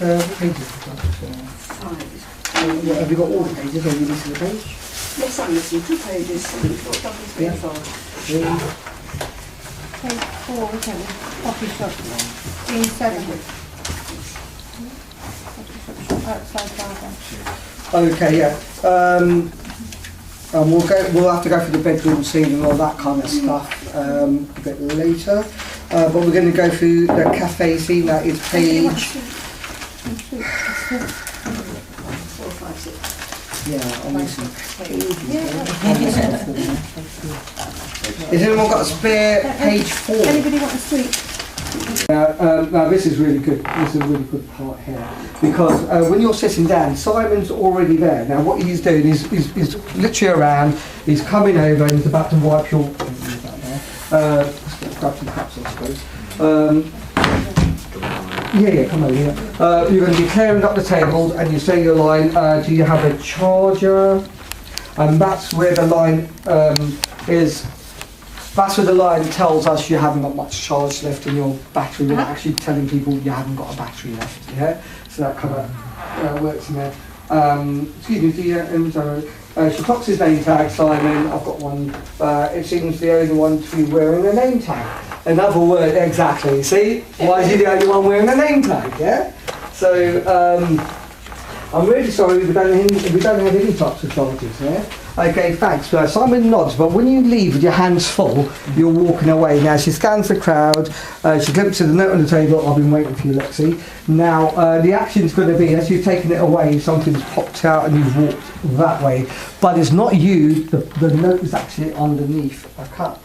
What pages have you got? 5. Have you got all the pages, or are you missing a page? Yes, I'm missing 2 pages. So you've got double 3 Yeah. 4. Page 4, isn't it? Coffee shop. Scene 7. Coffee shop outside barber. Okay, yeah. We'll have to go through the bedroom scene and all that kind of stuff a bit later. But we're going to go through the cafe scene. That is page. 4, 5, 6. Yeah, I'm missing Yeah. Has anyone got a spare page 4? Anybody want a sweet? Now this is really good. This is a really good part here because when you're sitting down, Simon's already there. Now what he's doing is he's literally around. He's coming over and he's about to wipe your. Grab some cups, I suppose. Yeah, come over here. You're going to be clearing up the tables and you say your line. Do you have a charger? And that's where the line is. That's where the line tells us you haven't got much charge left in your battery. We're actually telling people you haven't got a battery left. Yeah, so that kind of works in there. Excuse me, she clocks his name tag, Simon. I've got one. It seems the only one to be wearing a name tag. In other words, exactly. See, why is he the only one wearing a name tag? Yeah. So I'm really sorry we don't have any types of charges here. Okay, thanks. Simon nods, but when you leave with your hands full, you're walking away. Now she scans the crowd, she glimpses the note on the table. I've been waiting for you, Lexi. Now the action's going to be, as you've taken it away, something's popped out and you've walked that way. But it's not you, the note is actually underneath a cup.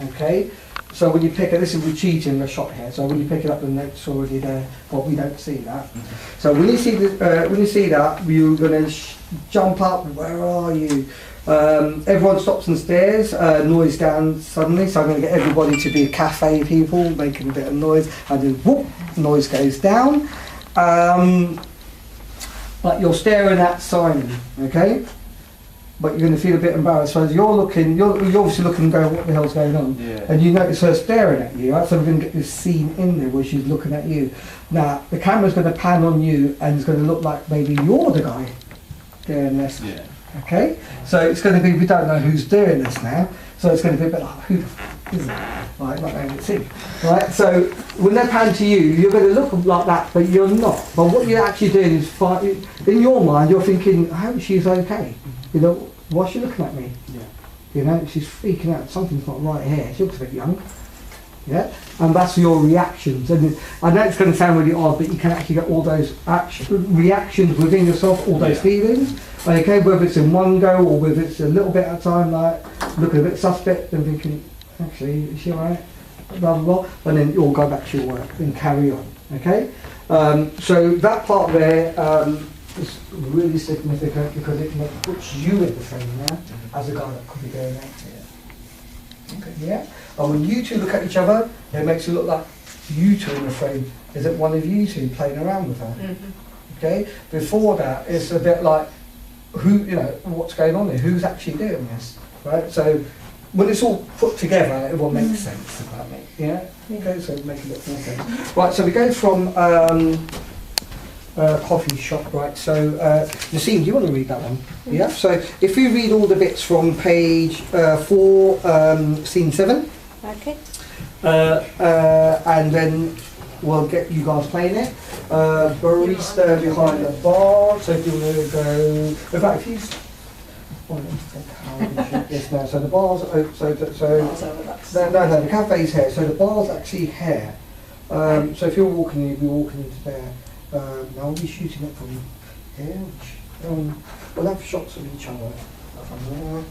Okay? So when you pick it, this is cheating the shot here. So when you pick it up, the note's already there, but we don't see that. So when you see that, you're going to jump up. Where are you? Everyone stops and stares. Noise down suddenly. So I'm going to get everybody to be cafe people, making a bit of noise, and then whoop, noise goes down. But you're staring at Simon, okay? But you're going to feel a bit embarrassed. So as you're obviously looking and going, what the hell's going on? Yeah. And you notice her staring at you, right? So we're going to get this scene in there where she's looking at you. Now, the camera's going to pan on you and it's going to look like maybe you're the guy doing this. Yeah. Okay? So it's going to be, we don't know who's doing this now, so it's going to be a bit like, who the f is it? Right, like they would see. Right? So when they pan to you, you're going to look like that, but you're not. But what you're actually doing is, in your mind, you're thinking, I hope she's okay. You know, why's she looking at me? Yeah. You know, she's freaking out. Something's not right here. She looks a bit young. Yeah. And that's your reactions. And I know it's going to sound really odd, but you can actually get all those reactions within yourself, all those feelings. Okay, whether it's in one go or whether it's a little bit at a time, like looking a bit suspect and thinking, actually, is she alright? Blah blah blah. And then you'll go back to your work and carry on. Okay. So that part there. It's really significant because it puts you in the frame now as a guy that could be going out here. Okay, yeah? And when you two look at each other, it makes it look like you two in the frame. Is it one of you two playing around with her? Mm-hmm. Okay? Before that, it's a bit like, who, you know, what's going on here? Who's actually doing this? Right? So when it's all put together, it will make sense about me. Yeah? Okay, so it'll make a bit more sense. Right, so we go from coffee shop, right? So, Nassim, do you want to read that one? Mm-hmm. Yeah. So, if you read all the bits from page 4, scene 7. Okay. And then we'll get you guys playing it. Barista behind the bar. So, if you want to go, in fact, if you. Yes, no. So the bar's no. The cafe's here. So the bar's actually here. So if you're walking, you'll be walking into there. Now we'll be shooting it from here, which we'll have shots of each other from there,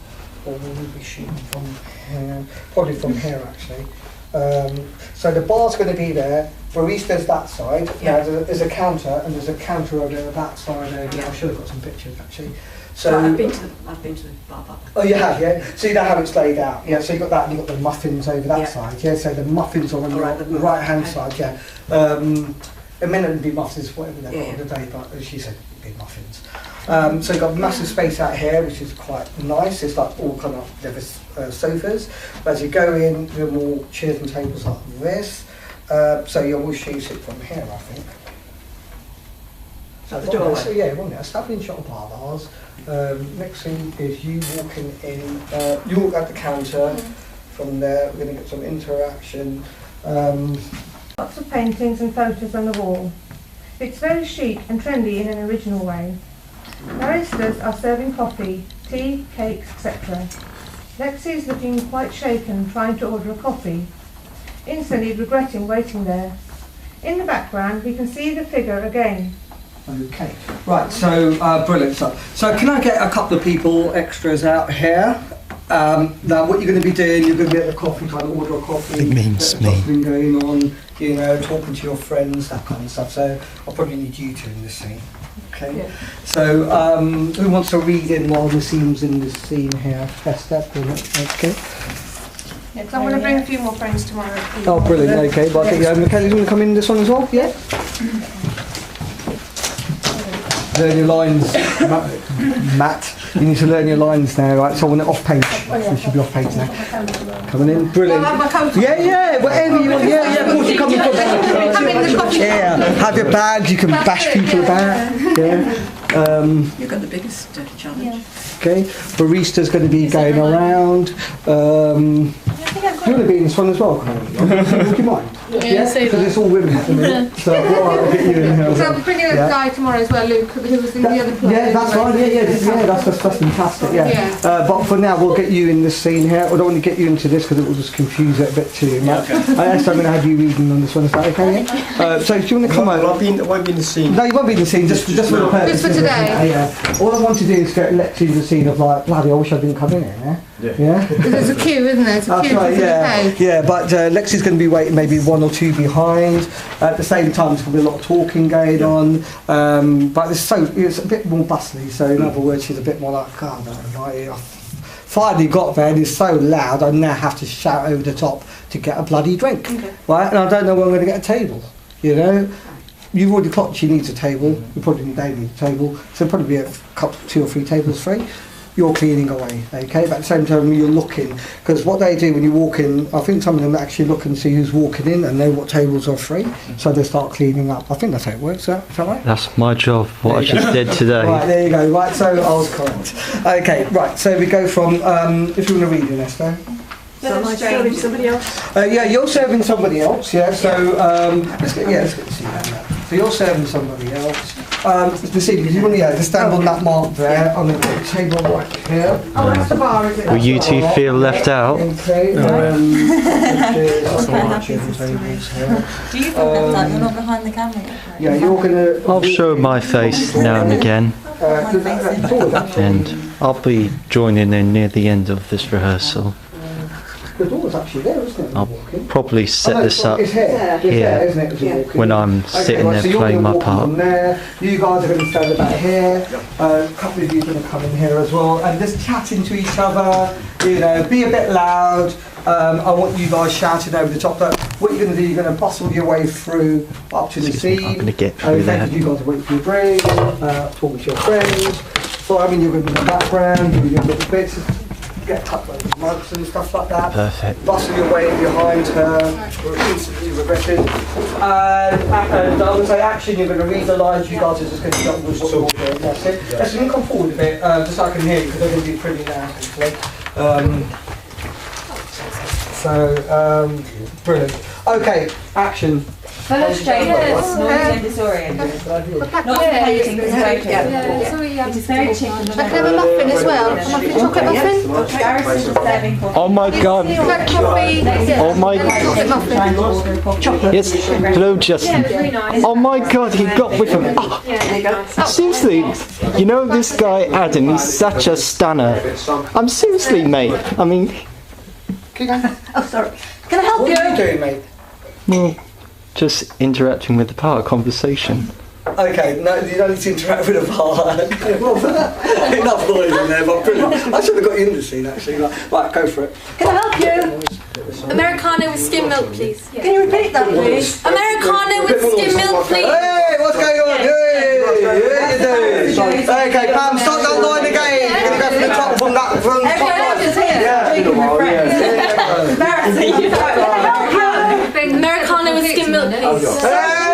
or we'll be shooting from here, probably from here actually. So the bar's going to be there, barista's that side, now there's a counter, and there's a counter over there, that side over there. I should have got some pictures actually. So I've been to the bar. Oh, you have, yeah? So you know how it's laid out, yeah? So you've got that, and you've got the muffins over that side, yeah? So the muffins are on the right-hand side, yeah? It may not be muffins, whatever they've got on the day, but as she said, big muffins. So you've got massive space out here, which is quite nice. It's like all kind of leather sofas. But as you go in, there are more chairs and tables like this. So you'll shoot it from here, I think. At the doorway. So yeah, one establishing shot of bars. Next thing is you walking in. You walk at the counter. From there, we're going to get some interaction. Lots of paintings and photos on the wall. It's very chic and trendy in an original way. Baristas are serving coffee, tea, cakes, etc. Lexi is looking quite shaken, trying to order a coffee, instantly regretting waiting there. In the background, we can see the figure again. Okay, right, so brilliant stuff. So can I get a couple of people extras out here? Now what you're going to be doing, you're going to be at the coffee, trying to order a coffee. It means me. What's been going on, you know, talking to your friends, that kind of stuff. So I'll probably need you two in this scene. Okay. Yeah. So who wants to read in while the scene's in this scene here? Esther, brilliant. Okay. Yeah, I'm going to bring a few more friends tomorrow. Oh, brilliant. Okay, but I think Kelly's going to come in this one as well. Yeah. Learn your lines, Matt. You need to learn your lines now, right? So I want it off page. You should be off page now. Coming in, brilliant. Yeah, whatever you want. Yeah, of course you're coming from. Yeah, have your bags. You can bash people about. Yeah. You've got the biggest challenge. Yeah. Okay, barista's going to be going around. You want to be in this one as well, would you mind? Yeah, because it's all women at the minute. So I'll get you in here. So I'm bringing a guy tomorrow as well, Luke, who was in the other play. Yeah, that's right. Yeah, that's fantastic. Yeah. But for now, we'll get you in this scene here. I don't want to get you into this because it will just confuse it a bit too much. So I'm going to have you reading on this one. Is that okay? Yeah? So do you want to come over? I won't be in the scene. No, you won't be in the scene. Just for the purpose. Just for today. Yeah. All I want to do is get Lexi in the scene of like, bloody, I wish I didn't come in here. Yeah. There's a queue, isn't there? That's right, yeah. But Lexi's going to be waiting maybe one or two behind. At the same time, there's going to be a lot of talking going on. But it's a bit more bustly. So in other words, she's a bit more like, God, I finally got there and it's so loud, I now have to shout over the top to get a bloody drink. Okay. Right? And I don't know when I'm going to get a table. You know. You've already clocked she needs a table. You probably need a table. So probably be a couple, 2 or 3 tables free. You're cleaning away, okay? But at the same time, you're looking, because what they do when you walk in, I think some of them actually look and see who's walking in and know what tables are free, so they start cleaning up. I think that's how it works, is that right? That's my job, what I just did today. Right, there you go. Right, so I was correct. Okay, right, so we go from, if you want to read it, Esther. So am I serving somebody else? Yeah, you're serving somebody else, yeah, so let's get to see that. So you're serving somebody else. The scene, because you want to just stand on that mark there, on the table right here. Oh, that's the bar, is it? Will you two feel left out? Okay. Do you feel left out? You're not behind the camera yet? Yeah, you're going to... I'll show my face now and again. And I'll be joining in near the end of this rehearsal. The door's actually there, isn't it? I'll probably set this up here, isn't it, when I'm sitting there playing my part. There. You guys are going to stand about here. A couple of you are going to come in here as well, and just chatting to each other. You know, be a bit loud. I want you guys shouting over the top. But what you're going to do, you're going to bustle your way through up to the scene. I'm going to get through that. You guys are waiting for your drink, talking to your friends. So I mean, you're going to be in the background, doing your little bits. Get a couple of mugs and stuff like that. Perfect. Bustle your way behind her, instantly regretted. And I would say action, you're going to read the lines, you guys are just going to jump with what you're doing. That's it. Let's come forward a bit, just so I can hear you, because I'm going to be pretty loud, actually. Brilliant. Okay, action. Hello, strangers. Noisy and disoriented. Not painting, it's very It is very chicken. I can have a muffin as well. A muffin, chocolate muffin. Garrison's serving coffee. Oh my god. Black coffee. Oh my Chocolate muffin. Chocolate. Yes, hello Justin. Oh my god, he got with him. Oh, seriously, you know this guy Adam, he's such a stunner. I'm seriously, mate. I mean... Oh, sorry. Can I help you? What are you doing, mate? Well, just interacting with the part, conversation. Okay, no, you don't need to interact with a bar. Enough noise in there, but brilliant. I should have got you in the scene, actually. Right, go for it. Can I help you? Americano with skim milk, please. Can you repeat that, please? Americano with skim milk, please. Hey, what's going on? Hey, how you doing? Okay, Pam, start that line again. You're going to go from the top, from that, from the top line. Americano with skim milk, please. Hey!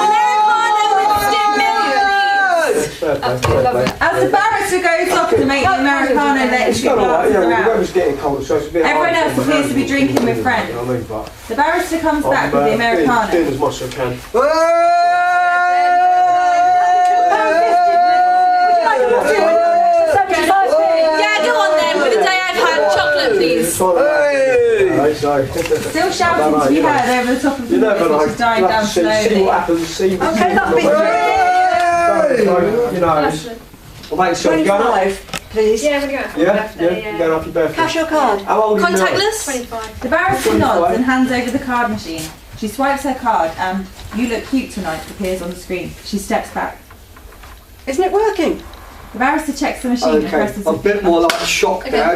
Americano with skim milk, As the barrister goes off to make the Americano, let you glasses around. Everyone else appears to be drinking with friends. The barrister comes back with the Americano. Doing as much as I can. Yeah, go on then with the day I've had. Chocolate, please. Still shouting to be heard over the top of the voice, which is dying down slowly. See what happens. See what happens. You know. Well, mate, so you going up? Please. Yeah, we're going. Yeah, going up your birthday. Cash or card? How old are you? Contactless? 25. The barrister nods and hands over the card machine. She swipes her card and "You look cute tonight" appears on the screen. She steps back. Isn't it working? The barrister checks the machine and presses a bit more like shocked now.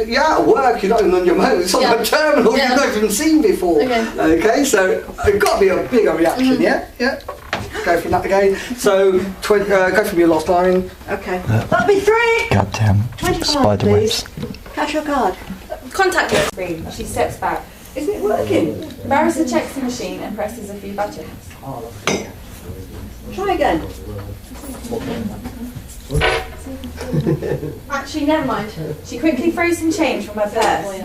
Yeah, at work, you're not even on your motor. It's on the terminal you've not even seen before. Okay, so it's got to be a bigger reaction, yeah? Go from that again. So, go from your last line. Okay. That'll be 3. Goddamn 25, spider please. webs. Cash or card? Contactless. Screen. She steps back. Isn't it working? The barrister checks the machine and presses a few buttons. Try again. Actually, never mind. She quickly throws some change from her purse,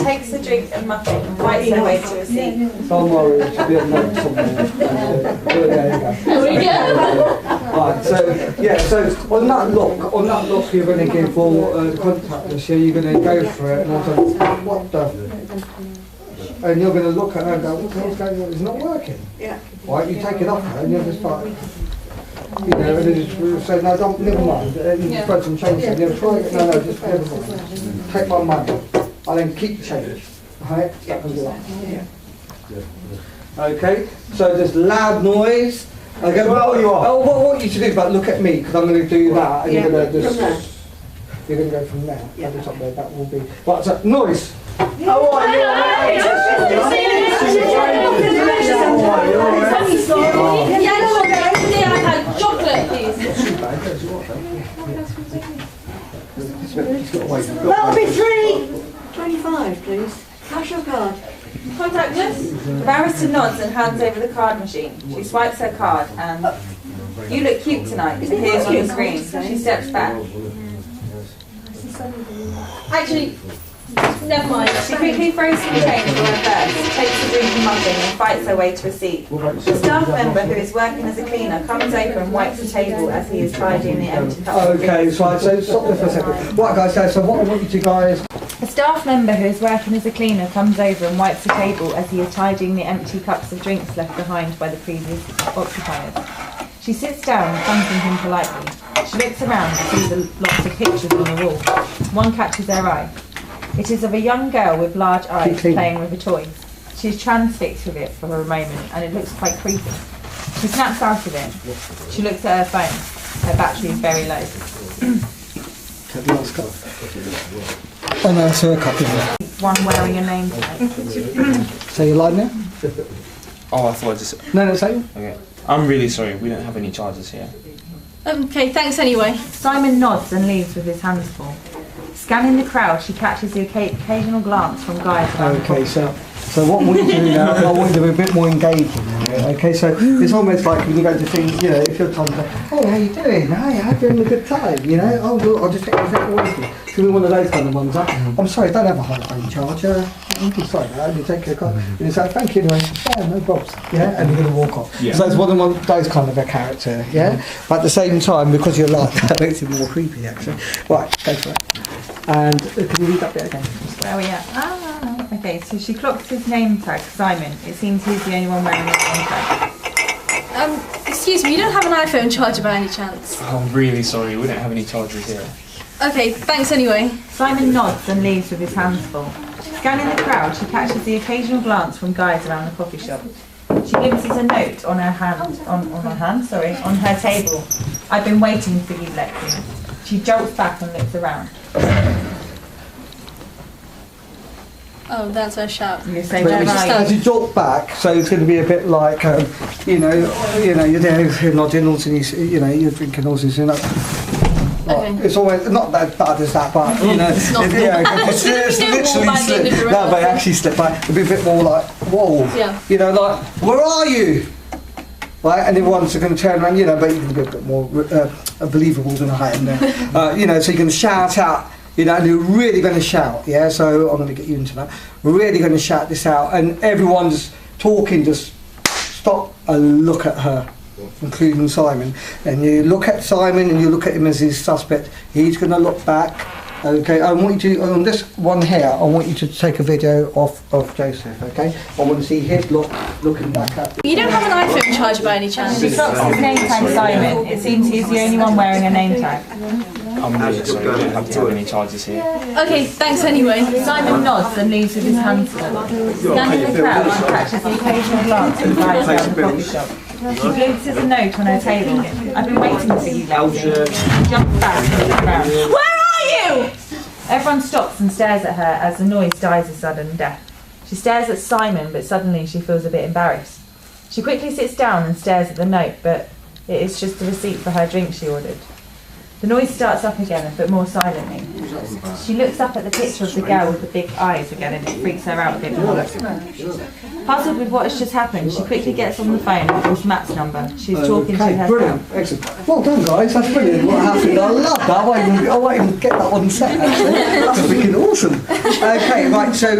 takes a drink and muffin and fights her way to a seat. Don't worry, it should be a note somewhere. There we go. Right, so on that lock you're going to give all the contactless, you're going to go for it and also, what the? And you're going to look at her and go, what the hell's going on? It's not working. Yeah. Right, you take it off her and you're just like, you know, and then just say, no, don't, never mind. And you spread some change. And you'll try it, no, just never mind. Take my money. I'll then keep the change. Right? That can be that. Okay, so there's loud noise. Okay, well, what you should do is like, look at me, because I'm going to do that, and you're going to just... You're going to go from there. Yeah. Top there, that will be... Right, so, noise! Chocolate, please. That'll be 3. 25, please. Cash or card? Contactless? The barrister nods and hands over the card machine. She swipes her card and "You look cute tonight" appears on the screen. She steps back. Actually, never mind. She quickly throws some change from her purse, takes a drink and muffin and fights her way to a seat. The staff member who is working as a cleaner comes over and wipes the table as he is tidying the empty cups. Okay, so stop there for a second. Right guys, so what I want you to guys... A staff member who is working as a cleaner comes over and wipes the table as he is tidying the empty cups of drinks left behind by the previous occupiers. She sits down, thanking him politely. She looks around and sees lots of pictures on the wall. One catches her eye. It is of a young girl with large eyes playing with a toy. She is transfixed with it for a moment and it looks quite creepy. She snaps out of it. She looks at her phone. Her battery is very low. And that's her copy there. One wearing a name tag. Say your line now? Oh, I thought I just... No, say it. Okay. I'm really sorry, we don't have any charges here. Okay, thanks anyway. Simon nods and leaves with his hands full. Scanning the crowd, she catches the occasional glance from guys around the corner. So what we do now, I want you to be a bit more engaging. Okay, so it's almost like when you go to things, you know, if you're trying to say, hey, how you doing? Hey, I hope you're having a good time, you know? Oh, look, I'll just take you with me. It's going to be one of those kind of ones. I'm sorry, don't have a high phone charge. I'm sorry, and you take your card, and you say, thank you, anyway. Yeah, no problems. Yeah, and you're going to walk off. Yeah. So it's one of those kind of a character, yeah? But at the same time, because you're like, that makes it more creepy, actually. Right, go for it. And can you read that bit again? Where are we at? Okay, so she clocks his name tag, Simon. It seems he's the only one wearing his name tag. Excuse me, you don't have an iPhone charger by any chance? Oh, I'm really sorry, we don't have any chargers here. Okay, thanks anyway. Simon nods and leaves with his hands full. Scanning the crowd, she catches the occasional glance from guys around the coffee shop. She glimpses a note on her on her table. I've been waiting for you, Lexi. She jolts back and looks around. Oh, that's her shout. You say, as you jolt back, so it's going to be a bit like, you know, you're there nodding, also you're drinking, also you know. Okay. It's always not that bad as that, but you know, it's literally slip. No, they actually slip back. It'll be a bit more like, whoa, you know, like, where are you? right? And everyone's going to turn around, you know, but you can be a bit more believable than I am there. You know, so you can shout out, you know, and you're really going to shout, yeah? So I'm going to get you into that. We're really going to shout this out, and everyone's talking, just stop and look at her, including Simon. And you look at Simon and you look at him as his suspect. He's going to look back. Okay, I want you to, on this one here, I want you to take a video of Joseph, okay? I want to see his looking back at you. You don't have an iPhone charger by any chance? She clocks his name tag Simon. It seems he's the only one wearing a name tag. I'm really sorry, we don't have to have any charges here. Okay, thanks anyway. Simon nods and leaves with his hands full. Scanning the crowd, she catches the occasional glance and glides down the coffee shop. She glimpses a note on her table. I've been waiting for you, Lexi. She jumps back and looks around. Where are you? Everyone stops and stares at her as the noise dies a sudden death. She stares at Simon, but suddenly she feels a bit embarrassed. She quickly sits down and stares at the note, but it is just a receipt for her drink she ordered. The noise starts up again, but more silently. She looks up at the picture of the girl with the big eyes again, and it freaks her out a bit more. Puzzled with what has just happened, she quickly gets on the phone and calls Matt's number. She's talking to herself. Brilliant, excellent. Well done, guys. That's brilliant. What happened? I love that. I might even get that on set. Actually, that's freaking awesome. Okay, right. So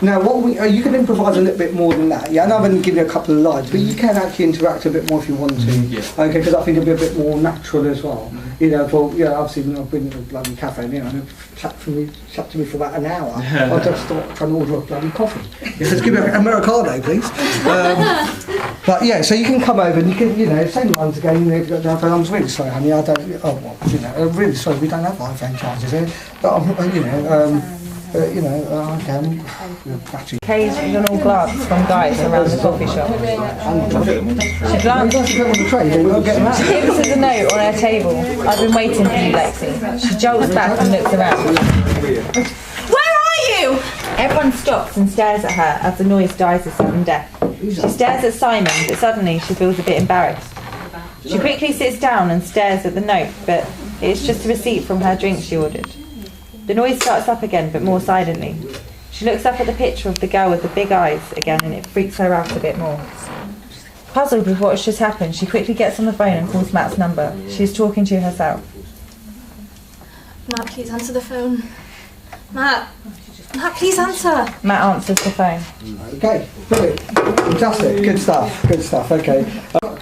now, are you can improvise a little bit more than that? Yeah, I know I'm going to give you a couple of lines, but you can actually interact a bit more if you want to. Yeah. Okay, because I think it'll be a bit more natural as well. You know, obviously when I've been in a bloody cafe, you know, and chat to me for about an hour. I'll just start trying to order a bloody coffee. Just give me an Americano, please. But yeah, so you can come over and you can, you know, same lines again. You know, I'm really sorry, honey. I don't. Oh, well, you know, I'm really sorry. We don't have iPhone chargers here. But you know, I can. Occasional glance from guys around the coffee shop. She glances. She Gives us a note on her table. I've been waiting for you, Lexi. She jolts back and looks around. Where are you? Everyone stops and stares at her as the noise dies a sudden death. She stares at Simon, but suddenly she feels a bit embarrassed. She quickly sits down and stares at the note, but it's just a receipt from her drink she ordered. The noise starts up again, but more silently. She looks up at the picture of the girl with the big eyes again, and it freaks her out a bit more. Puzzled with what has just happened, she quickly gets on the phone and calls Matt's number. She's talking to herself. Matt, please answer the phone. Matt, please answer. Matt answers the phone. Okay, brilliant. Fantastic. Good stuff, okay.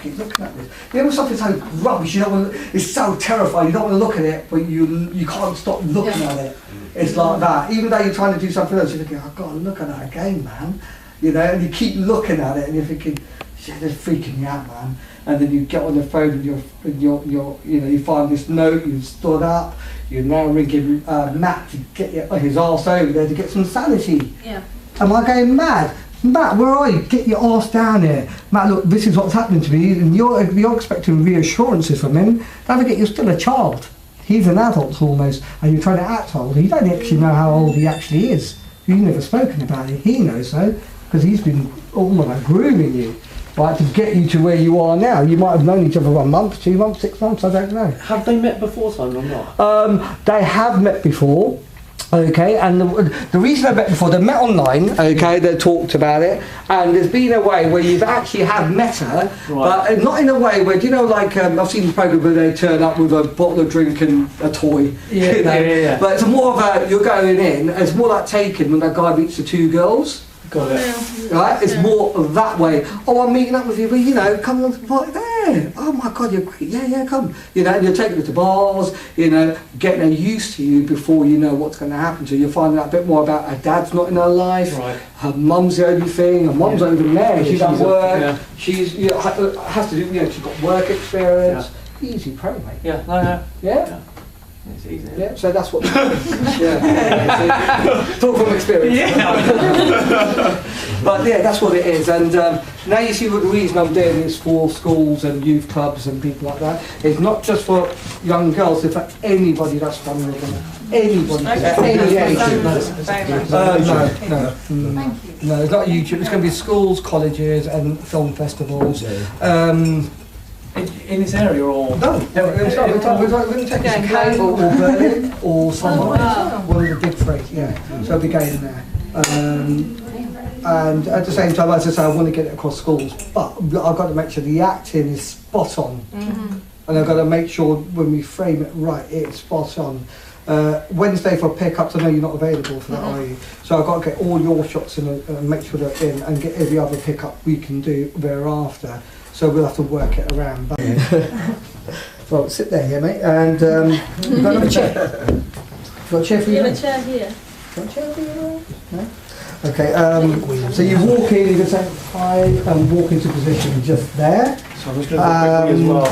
Keep looking at this. You know, something's so rubbish, you don't want to, it's so terrifying, you don't want to look at it, but you can't stop looking at it. It's like that. Even though you're trying to do something else, you're thinking, I've got to look at that again, man. You know, and you keep looking at it and you're thinking, shit, they're freaking me out, man. And then you get on the phone and you find this note, you've stood up, you're now ringing Matt to get his arse over there to get some sanity. Yeah. Am I going mad? Matt, where are you? Get your arse down here. Matt, look, this is what's happening to me, and you're expecting reassurances from him. Don't forget, you're still a child. He's an adult almost, and you're trying to act old. You don't actually know how old he actually is. You've never spoken about it. He knows so, because he's been almost grooming you, right, to get you to where you are now. You might have known each other 1 month, 2 months, 6 months, I don't know. Have they met before, Simon, or not? They have met before. Okay, and the reason they met before, they met online, okay, they talked about it, and there's been a way where you've actually have met her, right, but not in a way where, do you know, like, I've seen the programme where they turn up with a bottle of drink and a toy, yeah, you know? yeah. But it's more of a, you're going in, it's more like Taken when that guy meets the 2 girls. Got it. Right, it's more of that way. Oh, I'm meeting up with you, but you know, come on, right there. Oh my God, you're great. Yeah, come. You know, and you're taking her to bars. You know, getting her used to you before you know what's going to happen to you. You're finding out a bit more about her dad's not in her life. Right. Her mum's the only thing. Her mum's not even there. She's at work. Yeah. She's has to do. You know, she's got work experience. Yeah. Easy pro, mate. Yeah. No. Yeah. Yeah. It's easy. Yeah, so that's what. Yeah. Talk from experience. Yeah. But yeah, that's what it is. And now you see what the reason I'm doing this for schools and youth clubs and people like that. It's not just for young girls, it's for anybody that's vulnerable. Anybody. At any age. No, it's not YouTube. It's going to be schools, colleges, and film festivals. In this area, or no, we're going to take this Kent or Berlin or somewhere. One of the big 3. Yeah, so I'll be going there. and at the same time, as I say, I want to get it across schools, but I've got to make sure the acting is spot on, and I've got to make sure when we frame it right, it's spot on. Wednesday for pickups, I know you're not available for that, are you? So I've got to get all your shots in and make sure they're in, and get every other pickup we can do thereafter. So we'll have to work it around. But well, sit there, yeah, mate. And you've got another chair. Got a chair for you? You have a chair here. Got a chair for you? No? Okay. So you walk in, you can say hi, and walk into position just there. So I'm just going to quickly as well.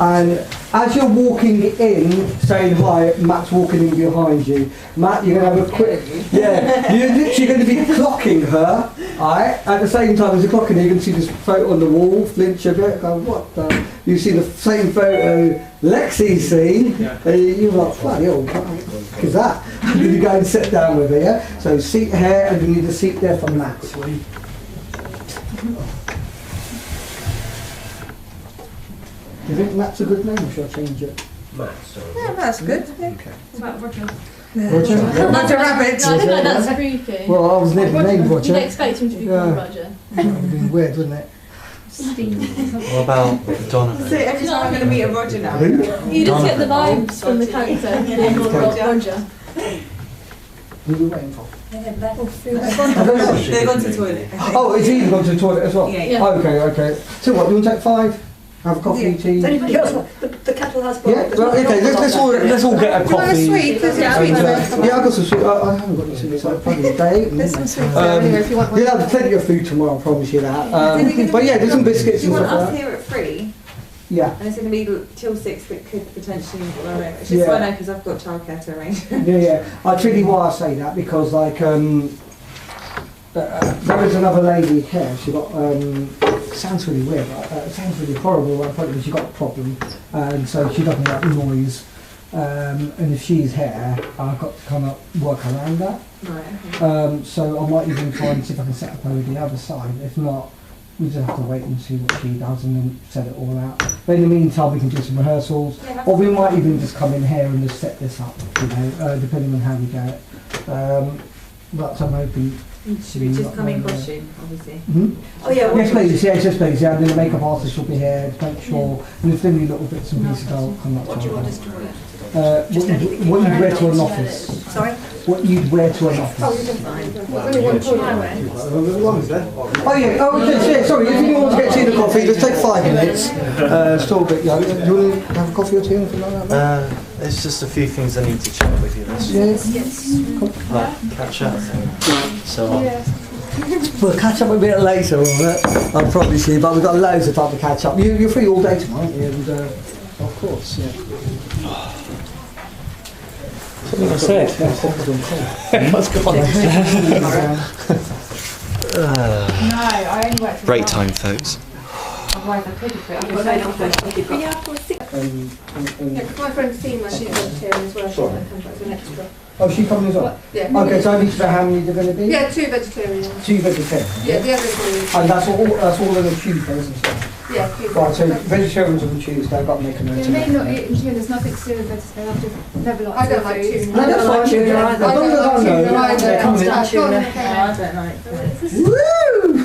And as you're walking in, saying hi, Matt's walking in behind you. Matt, you're going to have a quick... Yeah, you're literally going to be clocking her, alright? At the same time as you're clocking her, you can see this photo on the wall, flinch a bit, go, what the... You see the same photo Lexi's seen, and you're like, bloody hell, what is that? And then you go and sit down with her, yeah? So seat here, and you need a seat there for Matt. Do you think Matt's a good name, or should I change it? Matt, sorry. Yeah, that's good. Okay. What about Roger? Roger? Roger Rabbit. No, I think that's creepy. Well, I was never named Roger. You'd expect him to be called Roger. That would have been weird, wouldn't it? What about Donovan? So every time I'm going to meet a Roger now. Who? You just get the vibes from the character being called Roger. Who are we waiting for? They've gone to the toilet. Oh, it's even gone to the toilet as well? Yeah. Okay, okay. So what, you want to take 5? Have a coffee, tea? Does anybody else want the kettle has Yeah, well, okay, let's all get a coffee. Sweet, there's Yeah, I've got some sweet. I haven't got any sweet, so probably a day. There's some sweets there anyway if you want one. You'll have plenty of food tomorrow, I promise you that. But yeah, there's some biscuits Do you and want stuff us like that. here at 3? Yeah. And it's going to be till 6, but could potentially... Well, it's just Yeah. so I know because I've got childcare to arrange. Yeah. I tell you why I say that, because like, there is another lady here, she got, sounds really weird, it sounds really horrible, but she got a problem, and so she doesn't like noise, and if she's here, I've got to kind of work around that. Right, okay. So I might even try and see if I can set up her with the other side. If not, we just have to wait and see what she does and then set it all out. But in the meantime, we can do some rehearsals, or we might even just come in here and just set this up, you know, depending on how we go it. But I'm hoping. Should we just come in costume, obviously? Oh yeah. Yes, please. Yes, please. Yeah, then the makeup artist will be here to make sure. And if there are any little bits and pieces, I'll come up to. What do you want us to wear? What you'd wear to an office. Sorry? What you'd wear to an office. Oh, you can find. Only one toilet. Oh yeah. Oh, yeah. Sorry. If you want to get tea and coffee, just take 5 minutes. Still a bit young. Do you want to have a coffee or tea or anything like that? There's just a few things I need to chat with you. That's Yes. like catch up. So on. We'll catch up a bit later on it, I promise you, but we've got loads of time to catch up. You're free all day tomorrow, aren't you? And, of course, yeah. Something I said. What's gone? No, I only work for Break time, folks. Otherwise I could have put My friend Seema, she's vegetarian as well, so that comes back as an extra. Oh, she coming as well? Yeah. Okay, so I need to know how many they're going to be? Yeah, 2 vegetarians. 2 vegetarians? Yeah, the other 3. And that's all in a Tuesday, isn't it? Yeah, Right, so vegetarians on Tuesday, I've got to make a note of may that. not eat tuna, there's nothing to do with vegetarian, I've just never liked I don't like tuna. No, that's fine. tuna either. As long as I know, they're coming in. I don't like Woo!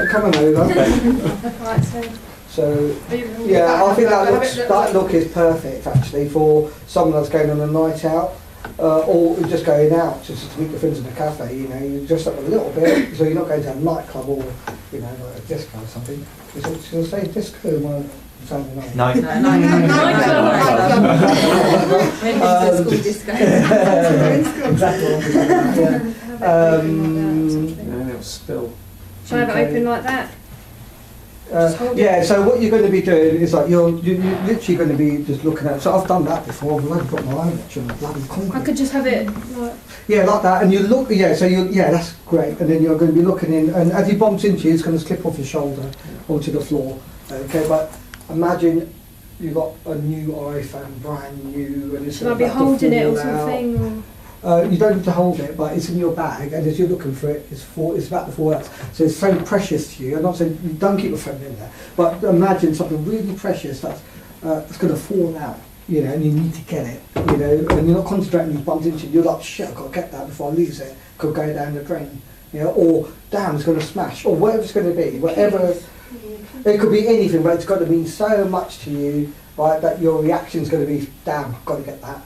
Come on over. Right, So, yeah, I think that look is perfect actually for someone that's going on a night out, or just going out just to meet your friends in a cafe. You know, you dress up a little bit, so you're not going to a nightclub or like a disco or something. It's going to say disco one Saturday night. No. Maybe it's a school disco. Exactly. It'll spill. Should I have it open like that? Yeah, so what you're going to be doing is like you're literally going to be just looking at. So I've done that before. I've already got my own actually bloody concrete. I could just have it like... Yeah, like that, and you look. Yeah, so that's great. And then you're going to be looking in, and as he bumps into you, it's going to slip off your shoulder onto the floor. Okay, but imagine you've got a new iPhone, brand new, and it's Should I be holding it or something? Or? You don't need to hold it, but it's in your bag, and as you're looking for it, it's about to fall out. So it's so precious to you. I'm not saying you don't keep your phone in there, but imagine something really precious that's going to fall out. you know, and you need to get it, you know, and you're not concentrating, you bumped into it, you're like, shit, I've got to get that before I lose it, could go down the drain, you know, or damn, it's going to smash, or whatever it's going to be, whatever, it could be anything, but it's got to mean so much to you, right, that your reaction is going to be, damn, I've got to get that.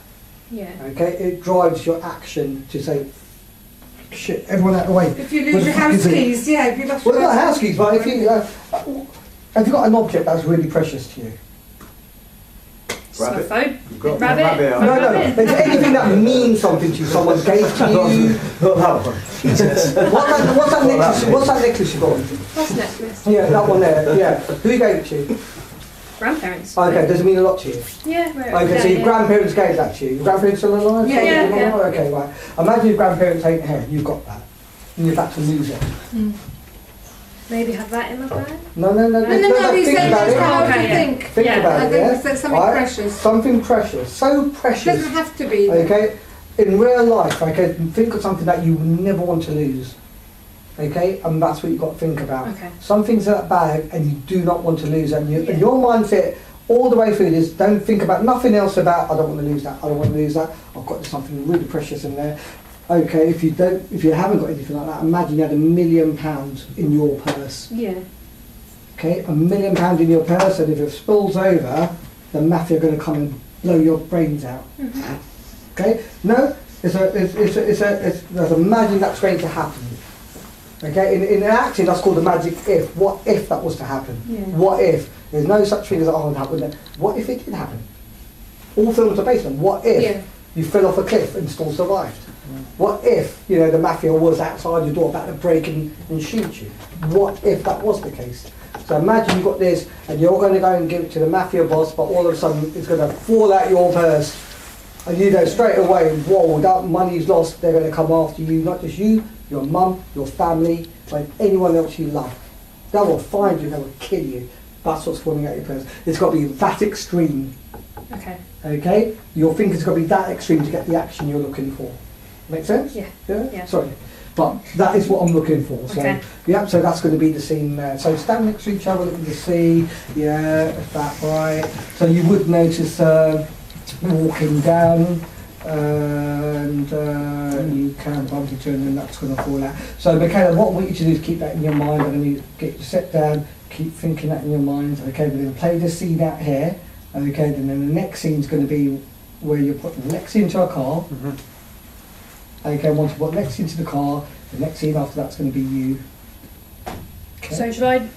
Yeah. Okay, it drives your action to say, shit, everyone out of the way. If you lose your house keys, yeah, if you lost well, your not house keys, but if you, have you got an object that's really precious to you? Rabbit. Phone. Rabbit. No, it's anything that means something to you, someone gave to you. What's that necklace? What's that necklace you got? What's necklace? Yeah, that one there. Yeah. Who gave it to you? Grandparents. Okay, does it mean a lot to you? Yeah. Okay, so your grandparents gave that to you. Your grandparents still alive? Yeah. Okay, right. Imagine your grandparents ain't here. You've got that, and you're about to lose it. Maybe have that in my bag? No, think about it. Think about it, yeah? There's something precious. Something precious. So precious. It doesn't have to be. Okay? In real life, okay, think of something that you never want to lose. Okay? And that's what you've got to think about. Okay. Some things in that bag and you do not want to lose them. And your mindset all the way through this, don't think about nothing else about, I don't want to lose that, I don't want to lose that, I've got something really precious in there. Okay, if you haven't got anything like that, imagine you had £1 million in your purse. Yeah. Okay, £1 million in your purse, and if it spills over, the mafia are going to come and blow your brains out. Okay, no, imagine that's going to happen. Okay, in acting that's called the magic if. What if that was to happen? Yeah. What if? There's no such thing as oh, that happened. What if it did happen? All films are based on what if you fell off a cliff and still survived. What if, you know, the mafia was outside your door about to break and shoot you? What if that was the case? So imagine you've got this and you're going to go and give it to the mafia boss, but all of a sudden it's going to fall out your purse and you know straight away, whoa, that money's lost, they're going to come after you, not just you, your mum, your family, like anyone else you love. They will find you, they will kill you. That's what's falling out your purse. It's got to be that extreme. Okay. Okay? Your thinker's got to be that extreme to get the action you're looking for. Make sense? Yeah. Sorry. But that is what I'm looking for. So, okay. So that's going to be the scene there. So stand next to each other, looking to see. Yeah, that right. So you would notice walking down, and you can bump into, and then that's going to fall out. So, Michaela, what I want you to do is keep that in your mind. I'm going to get you to sit down, keep thinking that in your mind. Okay, we're going to play the scene out here. Okay, and then the next scene is going to be where you're putting Lexi into a car. Okay, once you put Lexi into the car, the next scene after that's going to be you. Okay. So should I,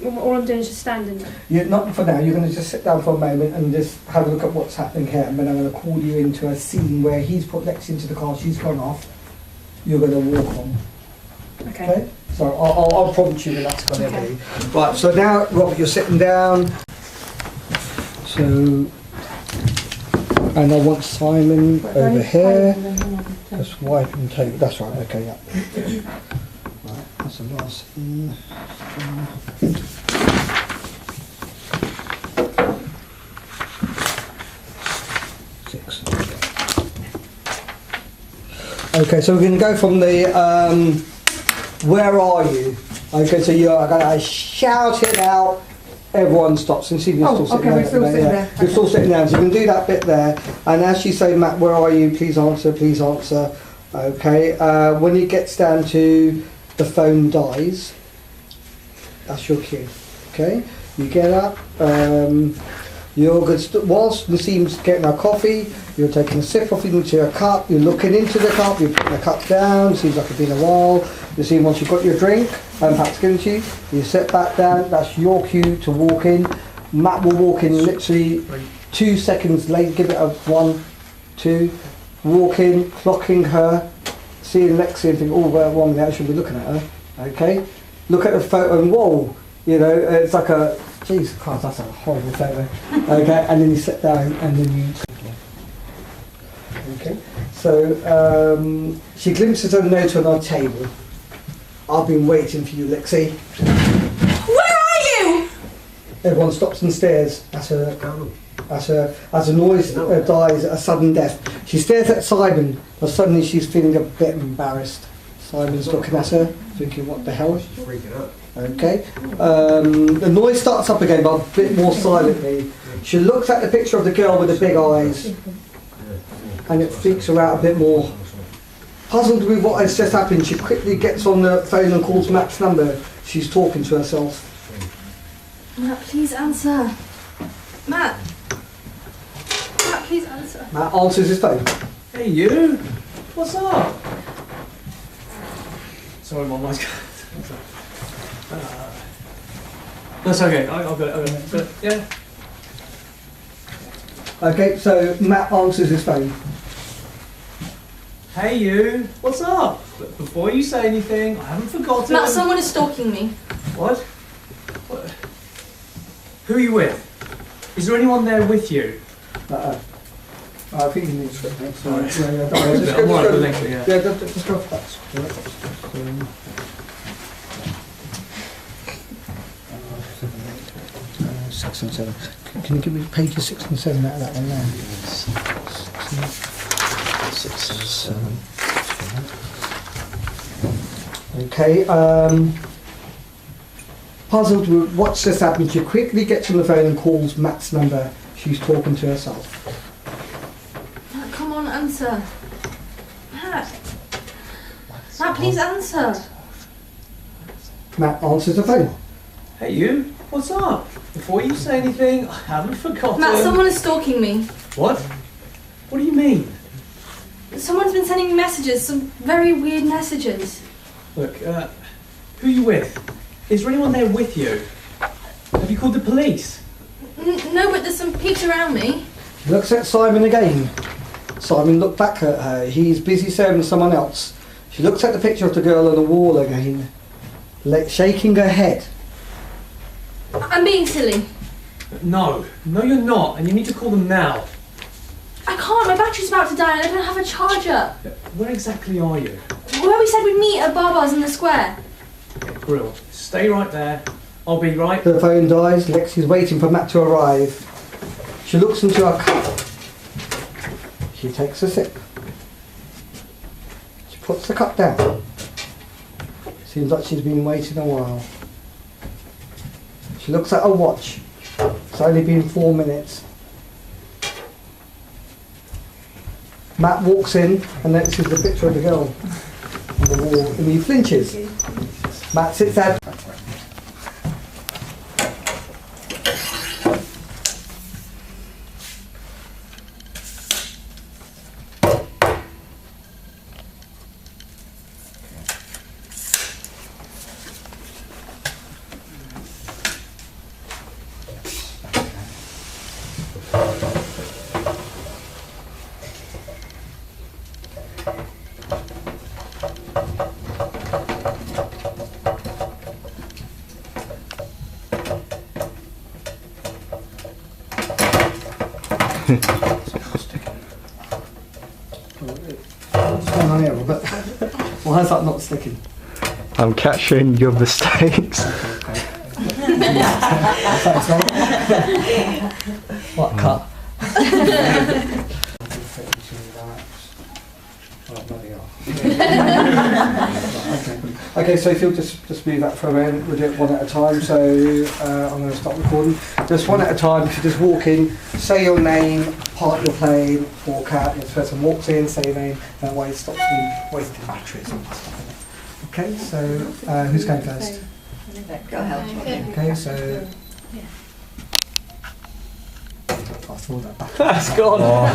all I'm doing is just standing there? Yeah, not for now, you're going to just sit down for a moment and just have a look at what's happening here, and then I'm going to call you into a scene where he's put Lexi into the car, she's gone off, you're going to walk on. Okay? So I'll prompt you when that's going to be. Right, so now, Robert, you're sitting down. So, and I want Simon over here. Just wipe and take. That's right. Okay, yeah. Right, that's the last thing. 6. Okay, so we're going to go from the. Where are you? Okay, so you're going to shout it out. Everyone stops and see you're still sitting there. You're still sitting down, so you can do that bit there. And as you say, Matt, where are you? Please answer, please answer. Okay, when it gets down to the phone dies, that's your cue. Okay, you get up, you're good. Whilst Nassim's getting her coffee, you're taking a sip off into a cup, you're looking into the cup, you're putting the cup down, seems like it's been a while. Nassim, once you've got your drink, and Pat's given to you, you sit back down, that's your cue to walk in. Matt will walk in literally 2 seconds late, give it a 1, 2, walk in, clocking her, seeing Lexi and think, oh, we're wrong there, I should be looking at her, okay? Look at the photo and whoa, you know, it's like a, Jesus Christ, that's a horrible photo, okay? And then you sit down and then you, okay? So, she glimpses a note on our table. I've been waiting for you, Lexi. Where are you? Everyone stops and stares at her. As a noise dies, a sudden death. She stares at Simon, but suddenly she's feeling a bit embarrassed. Simon's looking at her, thinking, what the hell? She's freaking out. Okay. The noise starts up again, but a bit more silently. She looks at the picture of the girl with the big eyes, and it freaks her out a bit more. Puzzled with what has just happened, she quickly gets on the phone and calls Matt's number. She's talking to herself. Matt, please answer. Matt. Matt, please answer. Matt answers his phone. Hey you, what's up? Sorry, my mind's that's okay, I'll go. But, yeah. Okay, so Matt answers his phone. Hey you, what's up? But before you say anything, I haven't forgotten. Matt, someone is stalking me. What? Who are you with? Is there anyone there with you? I think you need to script next. Alright. Just go for that. 6 and 7. Can you give me pages 6 and 7 out of that one there? 6 and 7. Okay. Puzzled with what's just happened, she quickly gets on the phone and calls Matt's number. She's talking to herself. Matt, come on, answer. Matt. Matt, please answer. Matt answers the phone. Hey you, what's up? Before you say anything, I haven't forgotten. Matt, someone is stalking me. What? What do you mean? Someone's been sending me messages, some very weird messages. Look, who are you with? Is there anyone there with you? Have you called the police? No, but there's some peeps around me. She looks at Simon again. Simon looked back at her. He's busy serving someone else. She looks at the picture of the girl on the wall again, shaking her head. I'm being silly. No, you're not, and you need to call them now. I can't, my battery's about to die and I don't have a charger. Where exactly are you? Where we said we'd meet at Barbar's in the square. Okay, Brill, stay right there. I'll be right. The phone dies. Lexi's waiting for Matt to arrive. She looks into her cup. She takes a sip. She puts the cup down. Seems like she's been waiting a while. She looks at her watch. It's only been 4 minutes. Matt walks in and notices the picture of the girl on the wall and he flinches. Matt sits down. What's going on here, Robert? Why is that not sticking? I'm capturing your mistakes. What cut? Okay, so if you'll just move that for a minute, we'll do it one at a time. So I'm going to start recording. Just one at a time. If you just walk in, say your name, part you're playing, walk out. This person walks in, say your name. That way it stops me wasting batteries and stuff. Okay, so who's going first? Go ahead. Okay, so. I thought that back. That's gone. Oh.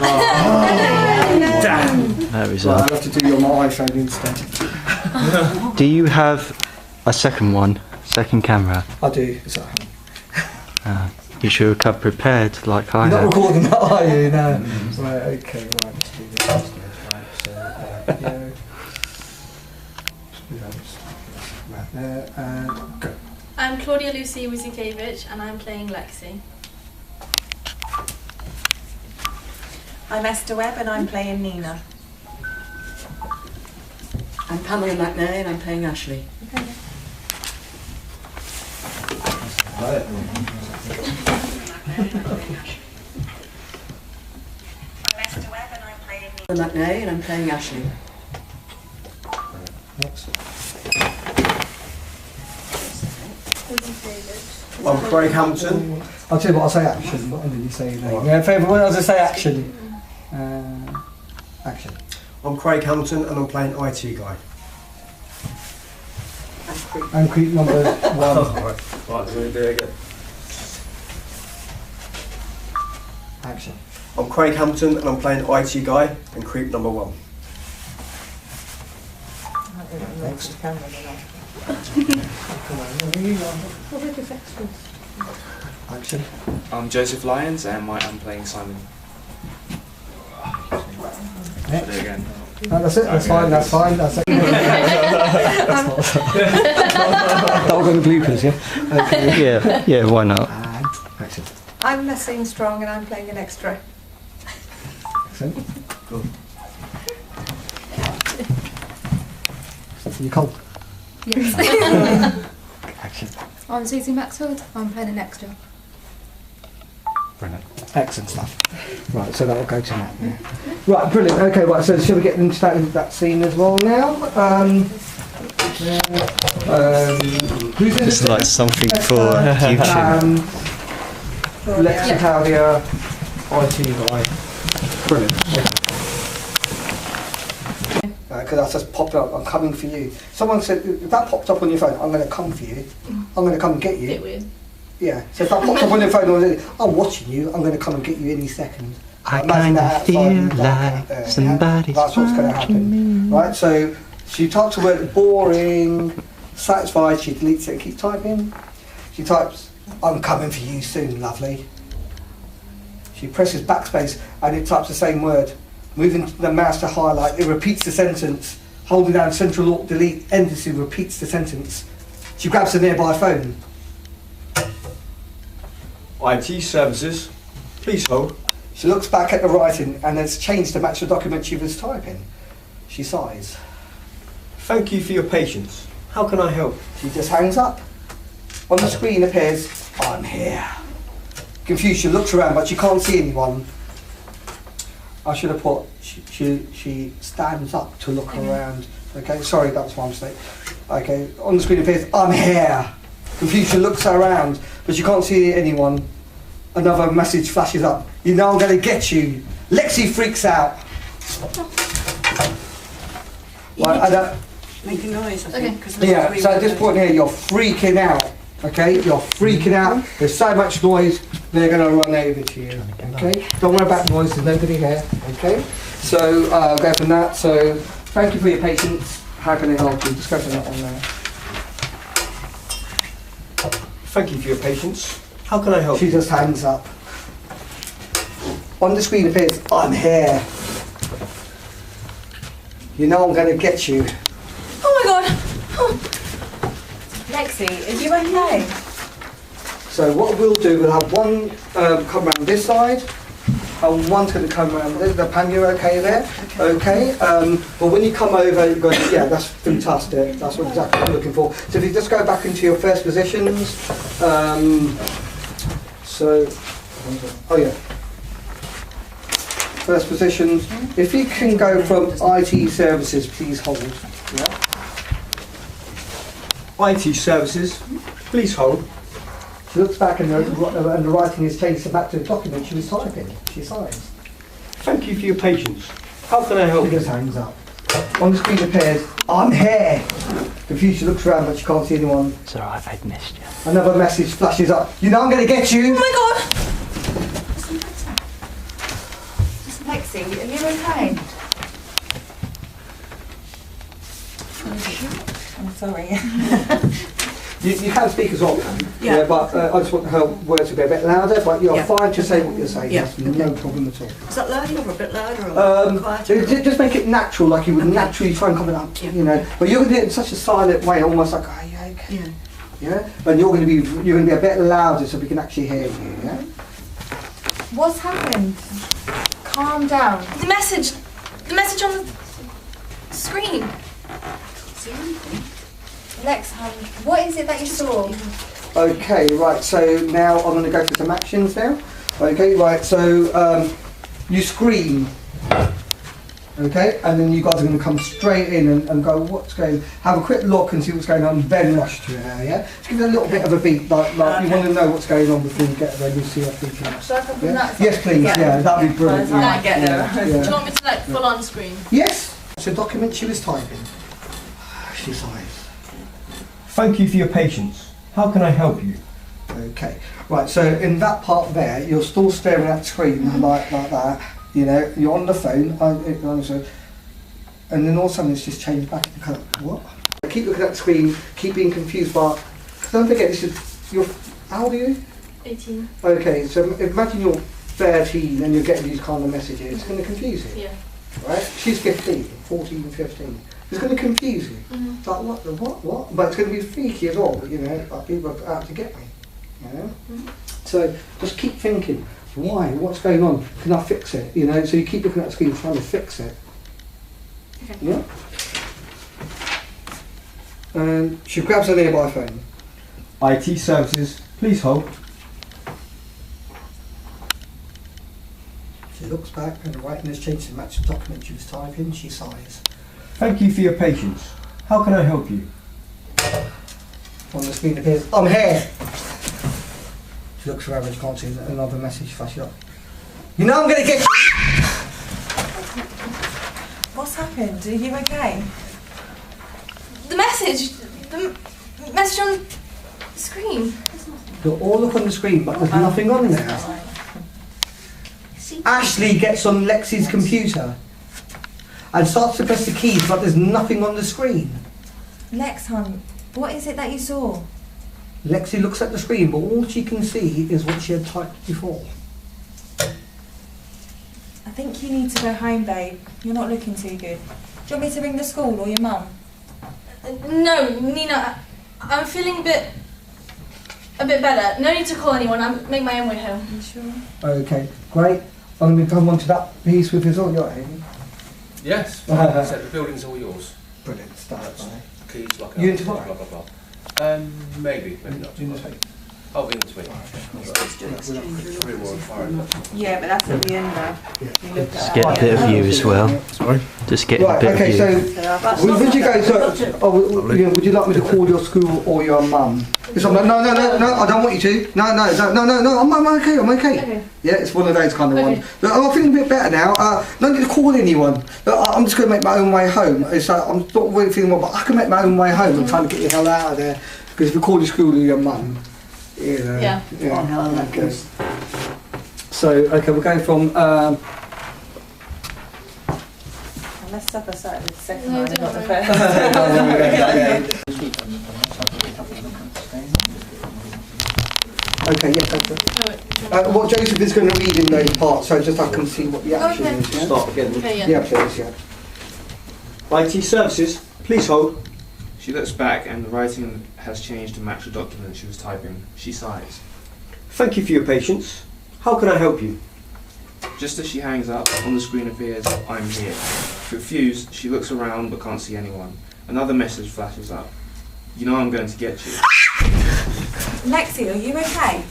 Damn. There we Well, go. I'll have to do your my iPhone instead. Do you have a second one? Second camera? I do. It's at home. You should come prepared like I You're not have. recording that, are you? No. Right, okay, right, let's do this. Right, so, video. Right there, and go. I'm Claudia Lucy Wizikevich and I'm playing Lexi. I'm Esther Webb and I'm playing Nina. I'm Pamela McNay and I'm playing Ashley. Pamela McNay and I'm playing Ashley. Next. I'm Craig Hamilton. I'll tell you what, I'll say action, and then you say your name. Yeah, favourite one, I'll just say action. Action. I'm Craig Hamilton and I'm playing IT guy. And creep number 1. Right, let me do it again. Action. I'm Craig Hamilton and I'm playing IT guy and creep number 1. Next. Action. I'm Joseph Lyons and I'm playing Simon. Next. Do it again. No, that's it, that's fine, that's fine, that's it. That'll go in the bloopers, yeah? Yeah, yeah, why not? And action. I'm Lessing Strong and I'm playing an extra. Excellent. Cool. You cold? Yes. Action. I'm Susie Maxfield. I'm playing an extra. Brilliant. Excellent stuff. Right, so that'll go to Matt. Yeah. Right, brilliant. Okay, right, so shall we get into that scene as well now? Who's in It's like something for YouTube. Lexi Claudia, IT guy. Brilliant. Because that's just popped up, I'm coming for you. Someone said, if that popped up on your phone, I'm going to come for you. I'm going to come and get you. Bit weird. Yeah, so if that popped up on your phone, I'm watching you, I'm going to come and get you any second. I kind of feel like somebody's that's what's going to happen. Right, so she types the word boring, satisfied, she deletes it and keeps typing. She types, I'm coming for you soon, lovely. She presses backspace and it types the same word. Moving the mouse to highlight, it repeats the sentence. Holding down Control Alt Delete endlessly repeats the sentence. She grabs a nearby phone. IT services, please hold. She looks back at the writing and has changed to match the document she was typing. She sighs. Thank you for your patience. How can I help? She just hangs up. On the screen appears, I'm here. Confused, she looks around but she can't see anyone. I should have put, she stands up to look around. Okay, sorry, that was my mistake. Okay, on the screen appears, I'm here. Confused, she looks around, but she can't see anyone. Another message flashes up. You know I'm going to get you. Lexi freaks out. Right, make a noise, I think. Yeah, so at this point here, you're freaking out. Okay, you're freaking out. There's so much noise, they're going to run over to you. Okay, don't worry about noise, there's nobody here. Okay, so go from that. So thank you for your patience. How can I help you? Just go from that one there. Thank you for your patience. How can I help? She just hangs up. On the screen appears, I'm here. You know I'm going to get you. Oh my god! Lexi, are you okay? So what we'll do, we'll have one come around this side, and one's going to come around there. The pan, you're okay there? Okay. But when you come over, you're going to, yeah, that's fantastic. That's what exactly what we're looking for. So if you just go back into your first positions. Oh yeah. First positions. If you can go from IT services, please hold. Yeah. IT services, please hold. She looks back and the writing is changed back to the document she was typing. She sighs. Thank you for your patience. How can I help? She just hangs up. On the screen appears, I'm here. Confused, she looks around but she can't see anyone. It's alright, I'd missed you. Another message flashes up. You know I'm going to get you. Oh my god! Lexi, are you okay? I'm sorry. You can speak as well, yeah, but I just want her words to be a bit louder, but you're fine to say what you're saying, that's no problem at all. Is that louder or a bit louder or quieter? Just make it natural, like you would naturally try and comment up, you know, but you're going to do it in such a silent way, almost like, are you okay? Yeah? And you're going to be a bit louder so we can actually hear you, yeah? What's happened? Calm down. The message on the screen. See anything? Lex, what is it that you saw? Okay, right, so now I'm going to go through some actions now. Okay, right, so you scream. Okay, and then you guys are going to come straight in and go, what's going, have a quick look and see what's going on, then rush to her, yeah? Just give it a little bit of a beat, like you want to know what's going on before you get there, you see everything. Should I come from Yeah? that? Yes, please, yeah, that'd be brilliant. By the time I get there. Yeah. Do you want me to like full on screen? Yes, so document she was typing. She sighs. Thank you for your patience. How can I help you? Okay, right, so in that part there, you're still staring at the screen like that, you know, you're on the phone, and then all of a sudden it's just changed back to colour. What? Keep looking at the screen, keep being confused, but don't forget, this is, how old are you? 18. Okay, so imagine you're 13 and you're getting these kind of messages, it's going to confuse you. Yeah. Right? She's 15, 14, 15. It's going to confuse you. It's like, what? But it's going to be freaky as well, you know, like people are out to get me. You know? So just keep thinking, why? What's going on? Can I fix it? You know, so you keep looking at the screen trying to fix it. Okay. Yeah? And she grabs her nearby phone. IT services, please hold. She looks back and the writing has changed to match the document she was typing. She sighs. Thank you for your patience. How can I help you? On the screen appears, I'm here! She looks around and she can't see another message flashing up. You know I'm going to get you! What's happened? Are you okay? The message on the screen. You'll all look on the screen, but there's nothing on there. Ashley gets on Lexi's computer and starts to press the keys, but there's nothing on the screen. Lex, hon, what is it that you saw? Lexi looks at the screen, but all she can see is what she had typed before. I think you need to go home, babe. You're not looking too good. Do you want me to ring the school or your mum? No, Nina, I'm feeling a bit better. No need to call anyone. I'll make my own way home. You sure? Okay, great. I'm going to come on to that piece with his all your Amy. Yes. So the building's all yours. Brilliant stuff. Keys, like You in blah tomorrow? blah blah. Maybe not. In this week? Oh, in this week. Yeah, but that's at the end now. Just get a bit of you as well. Sorry? Just get a Right, bit okay, of you. so would you go, would you like me to call your school or your mum? It's like, no, I don't want you to. No, I'm okay. Yeah, it's one of those kind of ones. Look, I'm feeling a bit better now. No need to call anyone. Look, I'm just going to make my own way home. It's like, I'm not really feeling well, but I can make my own way home. I'm trying to get the hell out of there. Because if you call your school or your mum, you know. Yeah. Okay. So, okay, we're going from... Let's stop us at the second No, line, don't not the worry. first. Okay, yes, that's it. What Joseph is going to read in those parts, so just I can see what the action is. Yeah? Start again. Okay, Yeah, please, yeah. IT services, please hold. She looks back and the writing has changed to match the document she was typing. She sighs. Thank you for your patience. How can I help you? Just as she hangs up, on the screen appears, I'm here. Confused, she looks around but can't see anyone. Another message flashes up. You know I'm going to get you. Lexi, are you okay?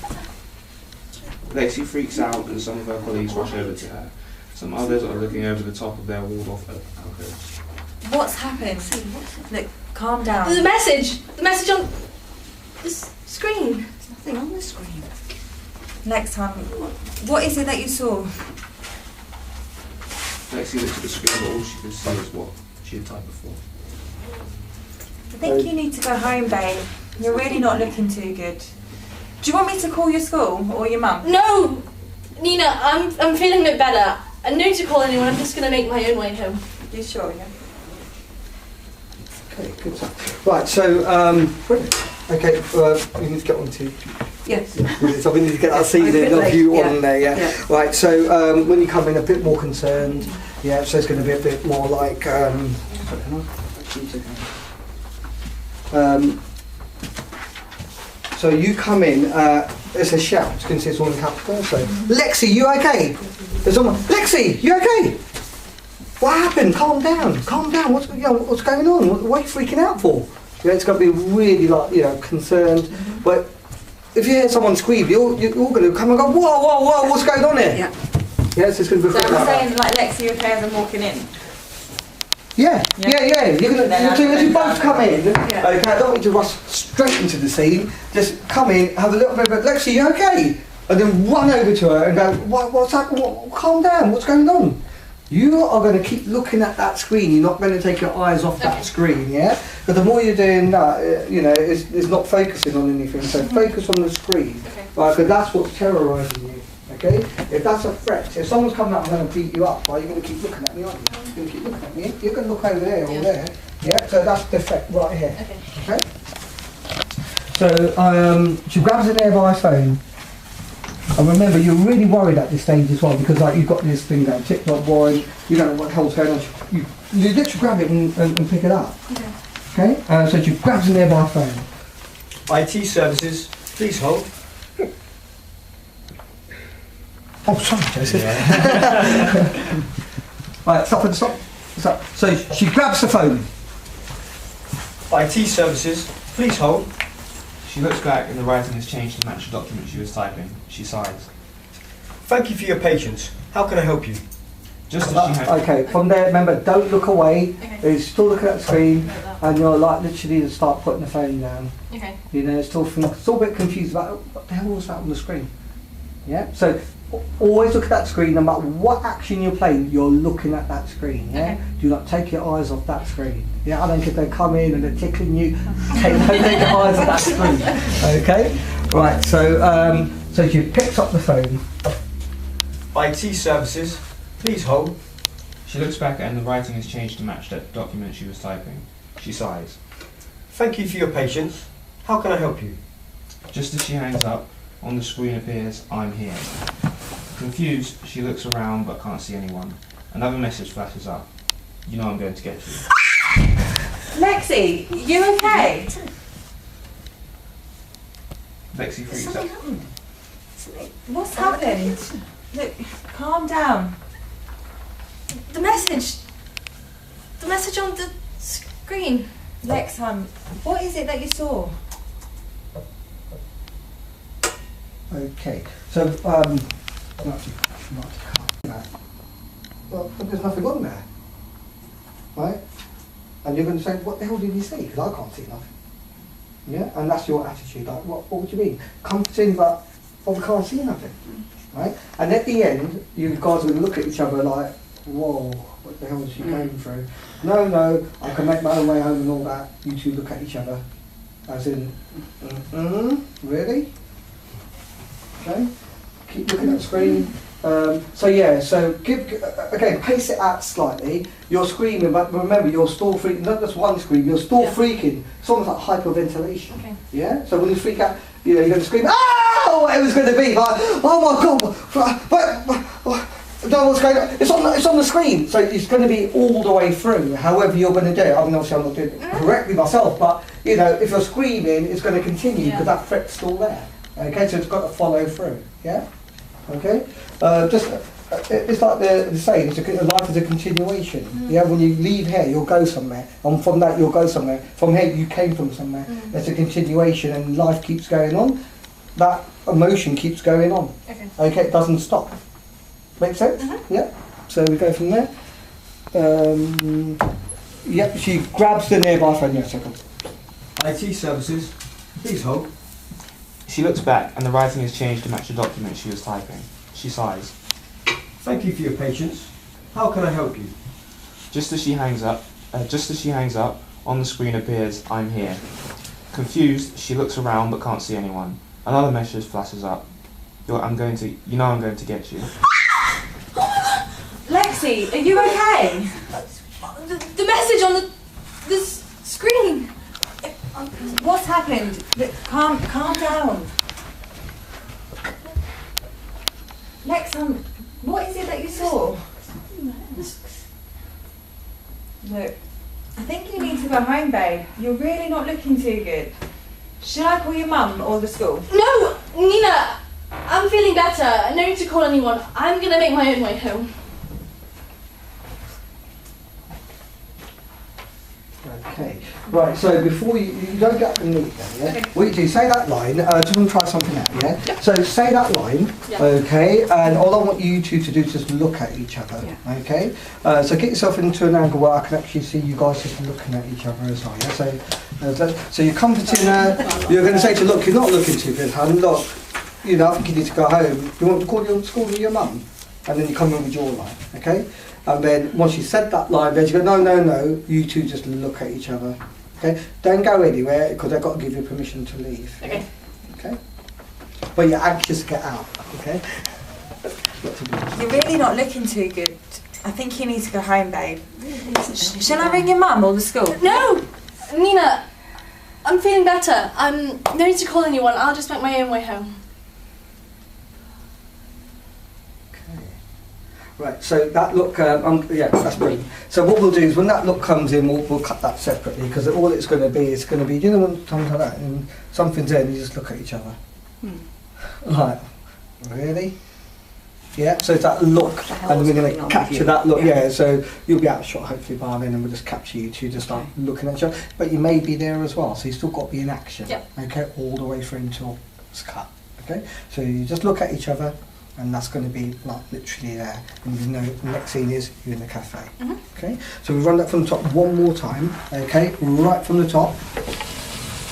Lexi freaks out and some of her colleagues rush over to her. Some others are looking over the top of their walled-off alcoves. What's happened? Look, calm down. The message on the screen. There's nothing on the screen. Next time, what is it that you saw? Lexi looks at the screen but all she can see is what she had typed before. I think you need to go home, babe. You're really not looking too good. Do you want me to call your school or your mum? No! Nina, I'm feeling a bit better. I no need to call anyone. I'm just going to make my own way home. You sure, yeah? Okay, good stuff. Right, so, okay, we need to get on to... Yes. So we need to get that season of you on there, yeah. Right, so when you come in a bit more concerned, yeah, so it's going to be a bit more like... so you come in, it's a shout, you can see it's all in capital, so Lexi, you okay? There's someone, Lexi, you okay? What happened? Calm down, what's going on? What are you freaking out for? Yeah, it's going to be really like, concerned, but if you hear someone scream, you're going to come and go, whoa, what's going on here? Yeah. Yeah, so it's going to be So I'm saying, like, Lexi, you okay as I'm walking in? Yeah. You're gonna as you both come in. Okay, I don't want you to rush straight into the scene. Just come in, have a little bit of Lexi, you okay? And then run over to her and go, what's that? Calm down. What's going on? You are going to keep looking at that screen. You're not going to take your eyes off that screen, yeah? Because the more you're doing that, you know, it's not focusing on anything. So focus on the screen, right? Because that's what's terrorising you. Okay? If that's a threat, if someone's coming up and going to beat you up, right, you're going to keep looking at me, aren't you? You're going to keep looking at me. You're going to look over there or there. Yeah? So that's the threat right here. Okay? So she grabs an nearby phone. And remember, you're really worried at this stage as well because like you've got this thing going, TikTok boy, you don't know what the hell's going on. You literally grab it and pick it up. Okay? So she grabs a nearby phone. IT services, please hold. Oh, sorry, Joseph. Right, stop. So she grabs the phone. IT services, please hold. She looks back and the writing has changed to match the document she was typing. She sighs. Thank you for your patience. How can I help you? Just as she had... Okay, from there, remember, don't look away. You're still looking at the screen and you're like literally to start putting the phone down. Okay. You know, still a bit confused about what the hell was that on the screen. Yeah? So always look at that screen, no matter what action you're playing, you're looking at that screen. Yeah? Do not take your eyes off that screen. Yeah, I don't care if they come in and they're tickling you. Take your eyes off that screen. Okay? Right, so she picks up the phone. IT services, please hold. She looks back and the writing has changed to match that document she was typing. She sighs. Thank you for your patience. How can I help you? Just as she hangs up, on the screen appears, "I'm here." Confused, she looks around but can't see anyone. Another message flashes up. "You know I'm going to get you." Lexi, you okay? Lexi freaks out. What's happened? Look, calm down. The message on the screen. Lex, what is it that you saw? Okay, so well, there's nothing on there, right? And you're going to say, what the hell did you see? Because I can't see nothing. Yeah, and that's your attitude. Like, what do you mean? Comforting, but we can't see nothing, right? And at the end, you guys will look at each other like, whoa, what the hell is she going through? No, I can make my own way home and all that. You two look at each other, as in, really? Okay, keep looking at the screen. So pace it out slightly. You're screaming, but remember, you're still freaking, not just one scream, you're still freaking. It's almost like hyperventilation. Okay. Yeah? So when you freak out, you know, you're going to scream, ah, whatever it's going to be, like, oh my God, no, what's going on? It's on the screen, so it's going to be all the way through, however you're going to do it. I mean, obviously I'm not doing it correctly myself, but, you know, if you're screaming, it's going to continue because that threat's still there. Okay, so it's got to follow through, yeah? Okay? It's like the saying, life is a continuation. Yeah, when you leave here, you'll go somewhere, and from that you'll go somewhere. From here, you came from somewhere. It's a continuation, and life keeps going on. That emotion keeps going on. Okay, it doesn't stop. Make sense? Yeah? So we go from there. Yep, she grabs the nearby phone. Yeah, second. IT services, please hold. She looks back and the writing has changed to match the document she was typing. She sighs. Thank you for your patience. How can I help you? Just as she hangs up, on the screen appears, "I'm here." Confused, she looks around but can't see anyone. Another message flashes up. You know I'm going to get you. Lexi, are you okay? The message on the screen. What's happened? Calm down. Lex, what is it that you saw? Look, I think you need to go home, babe. You're really not looking too good. Should I call your mum or the school? No, Nina, I'm feeling better. No need to call anyone. I'm going to make my own way home. Okay. Right. So before you don't get up and meet them, yeah. Okay. What you do? Say that line. Just want to try something out, yeah. Yep. So say that line. Yep. Okay. And all I want you two to do is just look at each other. Yeah. Okay. So get yourself into an angle where I can actually see you guys just looking at each other as well. Yeah. So you're comforting her. You're going to say to her, look, you're not looking too good, hon. Look, you know, I think you need to go home. You want to call your school with your mum, and then you come in with your line. Okay. And then once you said that line, then you go, no, you two just look at each other. Okay? Don't go anywhere because I've got to give you permission to leave. Okay. Okay? But you're anxious to get out. Okay? You're really not looking too good. I think you need to go home, babe. Shall I ring your mum or the school? No! Nina, I'm feeling better. No need to call anyone. I'll just make my own way home. Right, so that look, yeah, that's brilliant. So what we'll do is when that look comes in, we'll cut that separately because all it's going to be is going to be, you know, when times like that, and something's there and you just look at each other. Like, really? Yeah, so it's that look, and we're going to capture that look, yeah, so you'll be out of shot hopefully by then and we'll just capture you two just like looking at each other. But you may be there as well, so you've still got to be in action, okay, all the way through until it's cut, okay? So you just look at each other, and that's going to be like literally there. And you know the next scene is you're in the cafe. Okay, so we run that from the top one more time. Okay, right from the top,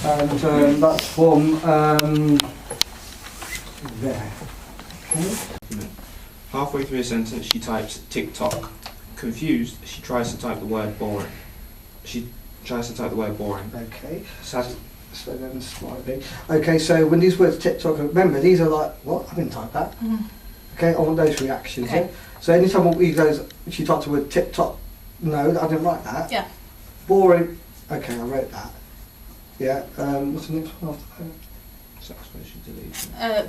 and that's from there. Okay. Halfway through a sentence, she types TikTok. Confused, she tries to type the word boring. Okay. Slow down slightly. Okay, so when these words TikTok, remember these are like, what? I didn't type that. Okay, I want those reactions. Okay. Yeah? So anytime we goes, she typed the word TikTok, no, I didn't write that. Yeah. Boring. Okay, I wrote that. Yeah. What's the next one after that?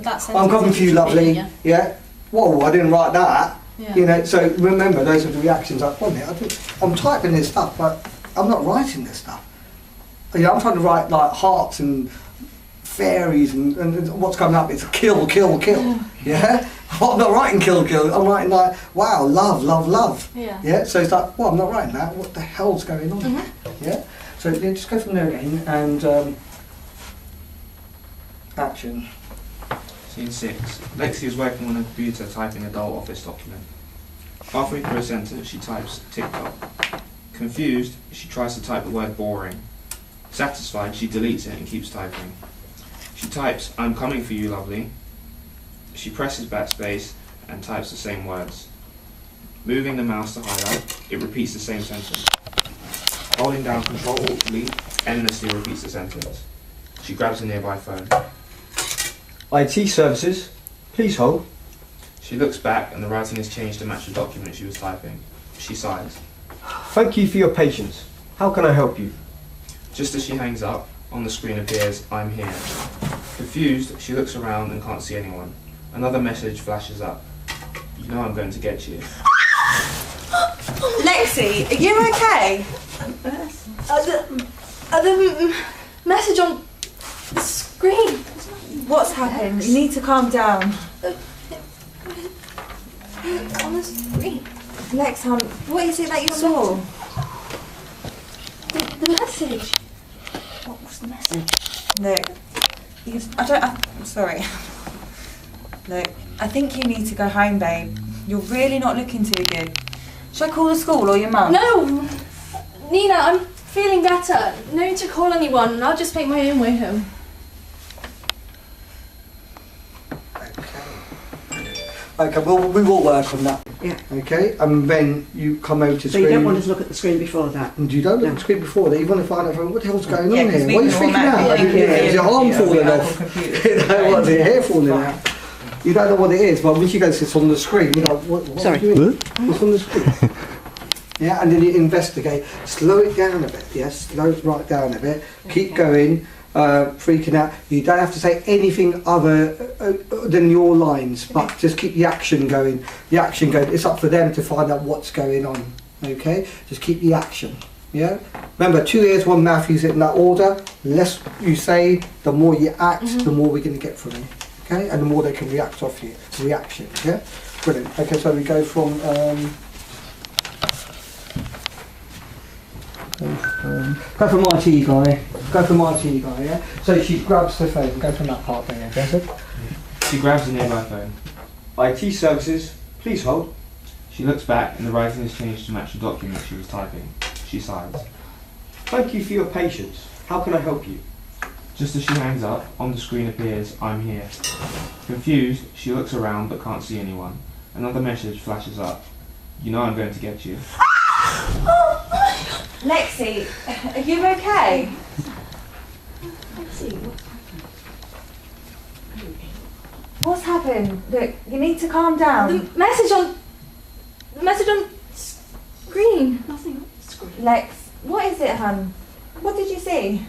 That's I'm coming for you, lovely. Yeah. Whoa, I didn't write that. Yeah. You know, so remember those are the reactions. Like, one minute, I'm typing this stuff, but I'm not writing this stuff. You know, I'm trying to write like hearts and fairies and what's coming up is kill. Yeah? I'm not writing kill. I'm writing like, wow, love. Yeah? So it's like, well, I'm not writing that. What the hell's going on? Yeah? So yeah, just go from there again and action. Scene 6. Lexi is working on a computer typing adult office document. Halfway through a sentence, she types TikTok. Confused, she tries to type the word boring. Satisfied, she deletes it and keeps typing. She types, I'm coming for you, lovely. She presses backspace and types the same words. Moving the mouse to highlight, it repeats the same sentence. Holding down Ctrl-Alt-Delete endlessly repeats the sentence. She grabs a nearby phone. IT services, please hold. She looks back and the writing has changed to match the document she was typing. She sighs. Thank you for your patience. How can I help you? Just as she hangs up, on the screen appears, I'm here. Confused, she looks around and can't see anyone. Another message flashes up. You know I'm going to get you. Lexi, are you okay? The message on the screen. What's happened? You need to calm down. On the screen. Lex, hon, what is it that you saw? The message. What was the message? Look, I'm sorry. Look, I think you need to go home, babe. You're really not looking too good. Should I call the school or your mum? No! Nina, I'm feeling better. No need to call anyone and I'll just make my own way home. Okay, well, we will work on that. Yeah. Okay, and then you come over to the screen. So you don't want us to look at the screen before that? And you don't look at the screen before that. You want to find out what the hell's going on here. Why are you freaking out? Is your arm falling off? You know, what's your hair falling out? You don't know what it is, but when she goes, it's on the screen. You go, what are you doing? What's on the screen? Yeah, and then you investigate. Slow it down a bit. Yes, slow it right down a bit. Keep going. Freaking out. You don't have to say anything other than your lines, but just keep the action going. The action going. It's up for them to find out what's going on. Okay, just keep the action. Yeah. Remember, 2 ears, 1 mouth. Use it in that order. The less you say, the more you act, the more we're going to get from you. Okay, and the more they can react off you. Reaction. Yeah. Brilliant. Okay, so we go from. Go from IT guy. Go from IT guy, yeah? So she grabs the phone. Go from that part there, yeah? Joseph? She grabs the nearby phone. IT services, please hold. She looks back and the writing has changed to match the document she was typing. She sighs. Thank you for your patience. How can I help you? Just as she hangs up, on the screen appears, "I'm here." Confused, she looks around but can't see anyone. Another message flashes up. "You know I'm going to get you." Lexi, are you okay? What's happened? Look, you need to calm down. The message on screen. Nothing on screen. Lex, what is it, hun? What did you see?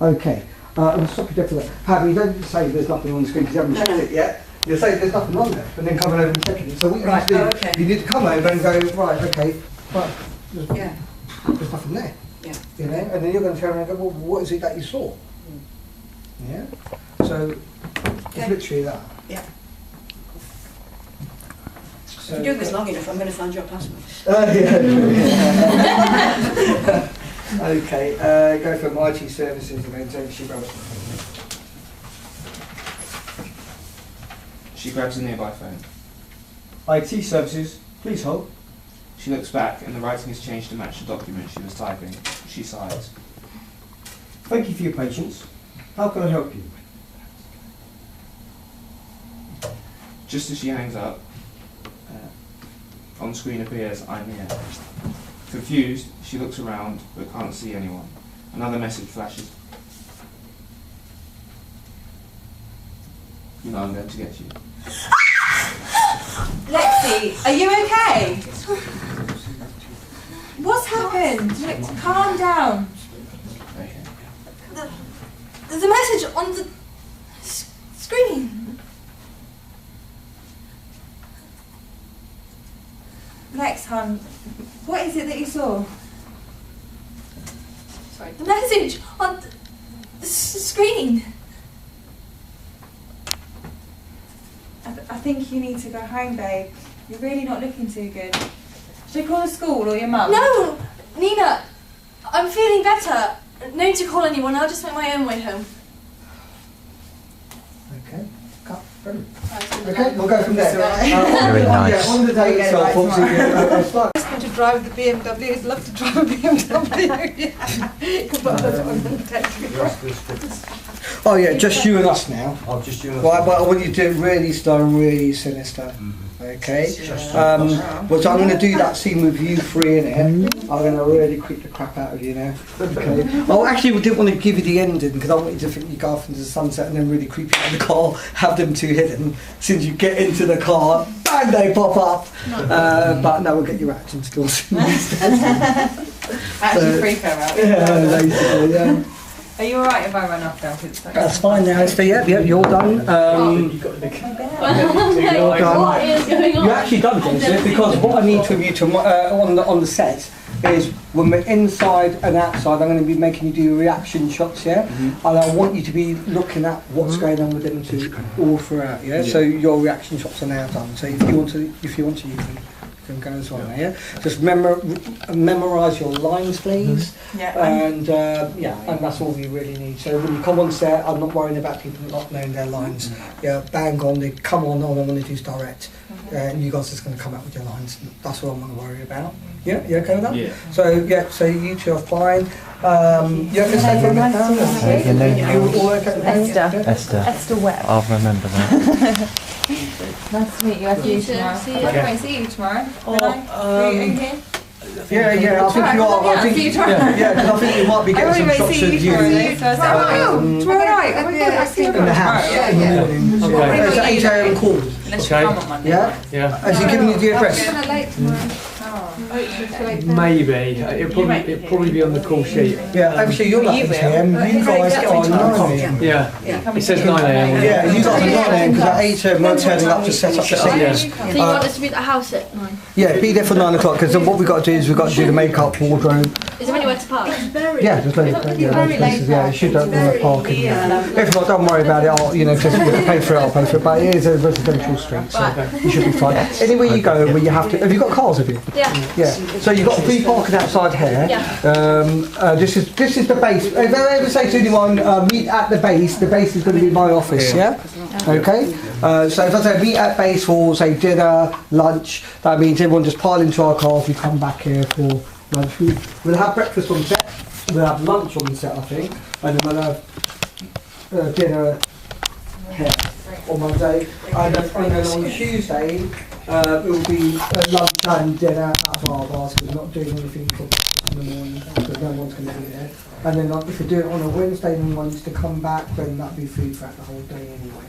Okay. I'll stop you there for that. Paddy, you don't say there's nothing on the screen because you haven't checked it yet. You say there's nothing on there, and then come over and check it. So what you need to do, you need to come over and go, right, okay, right, there's nothing there. Yeah. You know, and then you're going to turn around and go, well, what is it that you saw? Yeah. So it's literally that. Yeah. So, if you're doing this long enough, I'm going to find your password. Yeah. Okay, go from IT services and then take she grabs. She grabs the nearby phone. IT services, please hold. She looks back and the writing has changed to match the document she was typing. She sighs. Thank you for your patience. How can I help you? Just as she hangs up, on screen appears, "I'm here." Confused, she looks around but can't see anyone. Another message flashes. "You know I'm going to get you." Lexi, are you okay? What's happened? Look, calm down. The message on the screen. Lex, hun, what is it that you saw? Sorry, the message on the screen. I think you need to go home, babe. You're really not looking too good. Should I call the school or your mum? No, Nina, I'm feeling better. No need to call anyone. I'll just make my own way home. Okay. Okay, we'll go from there. Very nice. Yeah, on the day itself, obviously, I just want to drive the BMW. I'd love to drive a BMW. Oh yeah, just you and us now. Oh, just you and us. Right, but I want you to do really slow and really sinister. Okay? Well, so I'm going to do that scene with you three in it. I'm going to really creep the crap out of you now. Okay? Oh, actually, we didn't want to give you the ending because I want you to think you go off into the sunset and then really creep you out of the car, have them two hidden. As soon as you get into the car, bang, they pop up. But no, we'll get your acting skills instead. Actually freak her out. Yeah, basically, yeah. Are you alright if I run off now? That's fine now, Esther. Yep, you're done. You're done. What is going on? You're actually done, Joseph, because what I need from you on the set is when we're inside and outside, I'm going to be making you do reaction shots, yeah? And I want you to be looking at what's going on with them two all throughout, yeah? So your reaction shots are now done. So if you want to, you can go as well, yeah? Just memorise your lines, please. And and that's all you really need. So when you come on set, I'm not worrying about people not knowing their lines. Yeah, bang on, they come on, all I want to do is direct. And you guys are just going to come out with your lines. That's what I'm going to worry about. Yeah, you okay with that? Yeah. So you two are fine. You okay to stay for a minute now? Your name? You all okay? Esther. Esther Webb. I'll remember that. Nice to meet you. I'll see you tomorrow. See you tomorrow. Are you okay? Yeah, I think you are. I think, yeah, because I think you might be getting some shots of you. Tomorrow night. In the house. Yeah, in the morning. It's an 8 AM call. Unless you come on Monday. Yeah? Has he given you the address? I'm late tomorrow. Maybe. It'll probably be on the call sheet. Yeah, actually you're not 8 AM. You guys are 9 AM. Yeah. It says 9 AM. Yeah, you guys are 9 AM because at 8 AM we're turning up to set up the scene. So you want us to be at the house at 9? Yeah, be there for 9 o'clock because what we've got to do is we've got to do the makeup, wardrobe. Is there anyone anywhere to park? Yeah, just loads of places. Yeah, you should have parking. If not, don't worry about it. I'll, you know, just pay for it. I'll pay for it. But it is a residential street, so you should be fine. Anywhere you go, where you have to. Have you got cars? Have you? Yeah. Yeah. So you've got free parking outside here. Yeah. This is the base. If I ever say to anyone, meet at the base is going to be my office. Yeah. Okay. So if I say meet at base for say dinner, lunch, that means everyone just pile into our cars. We come back here for lunch. We'll have breakfast on set. We'll have lunch on set, I think, and then we'll have dinner here on Monday. And then on Tuesday, it will be lunch and dinner at our bars because we're not doing anything in the morning because no one's going to be there. And then if we do it on a Wednesday and anyone needs to come back, then that'll be free throughout the whole day anyway.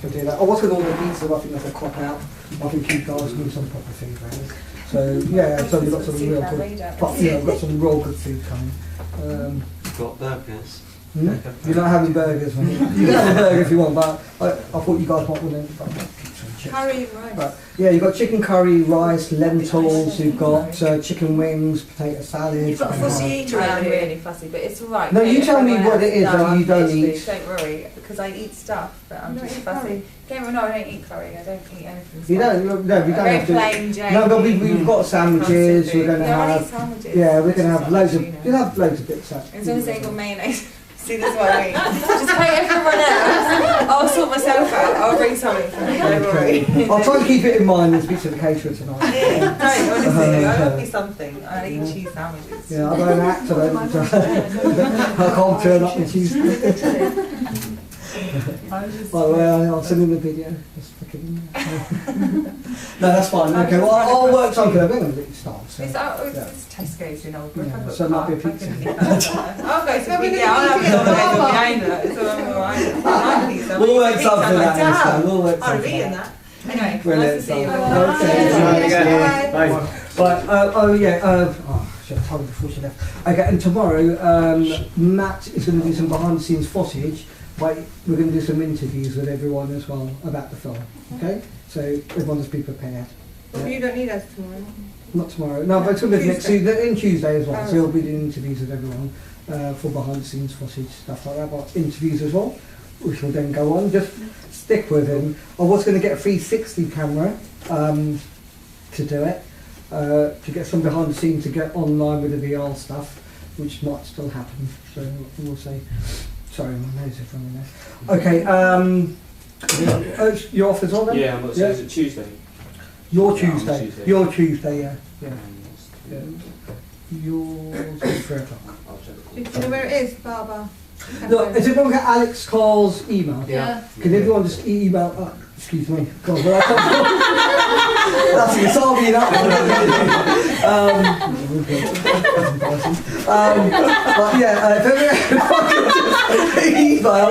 For dinner. I was going to order pizza, but I think that's a cop out. I think you guys need some proper food, really. So yeah, so we've got some real good. We've got some real good food coming. Got burgers. You're not having burgers, man. You can have a burger if you want, but I thought you guys might want to. Curry and rice. But, yeah, you've got chicken curry, rice, lentils. You've got chicken wings, potato salad. You've got a fussy eater. I'm really fussy, but it's alright. No, you tell me what it is no, you don't eat. Don't worry, because I eat stuff, but I'm just fussy. No, I don't eat curry. I don't eat anything. You don't. No, we don't have to. Plain Jane. No, but we've got sandwiches. We're going to have. I eat sandwiches. Yeah, we're going to have loads of. You'll have loads of bits. As long as they got mayonnaise. See, that's what I mean. Just pay everyone else. I'll sort myself out. I'll bring something for me. Don't worry. I'll try and keep it in mind and speak to the caterer tonight. Yeah, don't, honestly. I'll be something. I'll eat cheese sandwiches. Yeah, I don't act. I can't turn up with cheese. I'll send in the video. No, that's fine. Okay, well, I'll work something. I'm going to let you start. So. It's Tesco's in Oldbrook. Yeah, so it might be a pizza. I'll go to pizza. I'll have it on behind that. It's all alright. We'll work something out. We'll work something out. I've eaten that. Anyway, brilliant. Nice to see you. Bye. But, should have told her before she left. Okay, and tomorrow, Matt is going to do some behind the scenes footage. We're going to do some interviews with everyone as well about the film. Okay? So everyone just be prepared. Well, you don't need us tomorrow. Not tomorrow. No, but it'll be next Tuesday, in Tuesday as well. So he'll be doing interviews with everyone for behind the scenes footage, stuff like that. But interviews as well, which will then go on. Just stick with him. I was going to get a 360 camera to do it, to get some behind the scenes to get online with the VR stuff, which might still happen. So we'll see. Sorry, my nose is running there. Okay, you're off as well then? Yeah, so is it Tuesday? Your Tuesday. Your Tuesday, yeah. Yours is 3 o'clock. Do you know where it is, Barbara? Look, has everyone got Alex Carl's email? Yeah. Can everyone just email? Excuse me. God, well, that's it. It's all me that but yeah, if everyone email.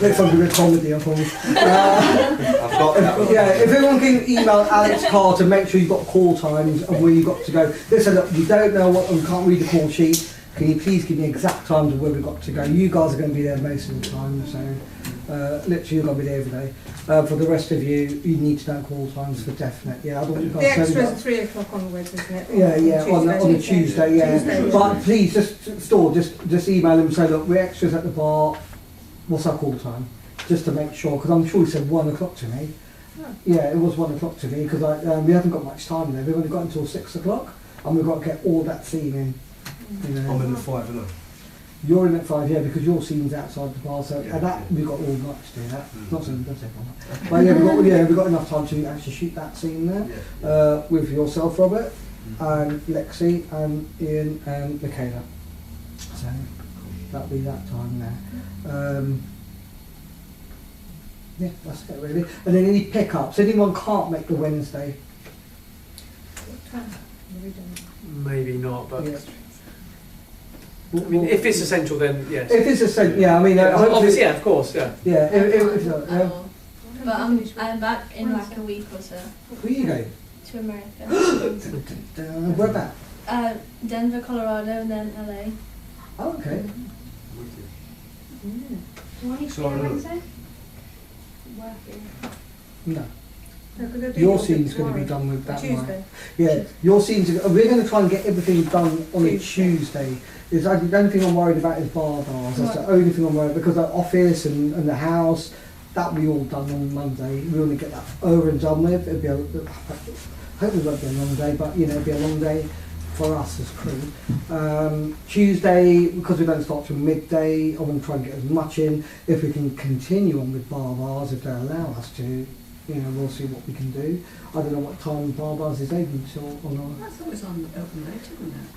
Next time do a comedy, I promise. I've got that. Yeah, if everyone can email Alex Carr to make sure you've got call times and where you've got to go. Listen, look, you don't know what, you can't read the call sheet. Can you please give me exact times of where we've got to go? You guys are going to be there most of the time, so literally you're going to be there every day. For the rest of you, you need to know call times for definite. Yeah, I don't want you guys the extra is 3 o'clock onwards, isn't it? Yeah, on a Tuesday, yeah. Tuesday. But please, just email them and say, look, we're extras at the bar. What's our call time? Just to make sure, because I'm sure he said 1 o'clock to me. Oh. Yeah, it was 1 o'clock to me because we haven't got much time there. We've only got until 6 o'clock, and we've got to get all that scene in. You know. I'm in the 5, isn't I? You're in at 5, yeah, because your scene's outside the bar, so and that we've got all night to do that. Not saying that's everyone. But yeah, we've got enough time to actually shoot that scene there with yourself, Robert, and Lexi, and Ian, and Michaela. So that'll be that time there. Yeah, that's it really. And then any pickups. Anyone can't make the Wednesday? Maybe not, but. Yeah. I mean, if it's essential, then yes. If it's essential, yeah. I mean, obviously, yeah, of course, yeah. Yeah. If But I'm back in like a week or so. Where are you going? To America. Where about? Denver, Colorado, and then LA. Oh, okay. Do you want to stay on Wednesday? Working. No. Your scene's going to be done with that Tuesday. one. Yeah, your scenes. We're going to try and get everything done on a Tuesday. The only thing I'm worried about is bars. That's the only thing I'm worried because the office and the house, that'll be all done on Monday. We want to get that over and done with. It'll be hopefully it won't be a long day, but it'll be a long day for us as crew. Tuesday, because we don't start till midday, I want to try and get as much in. If we can continue on with bars, if they allow us to, we'll see what we can do. I don't know what time bars is open till on our... I thought it was on open later than that.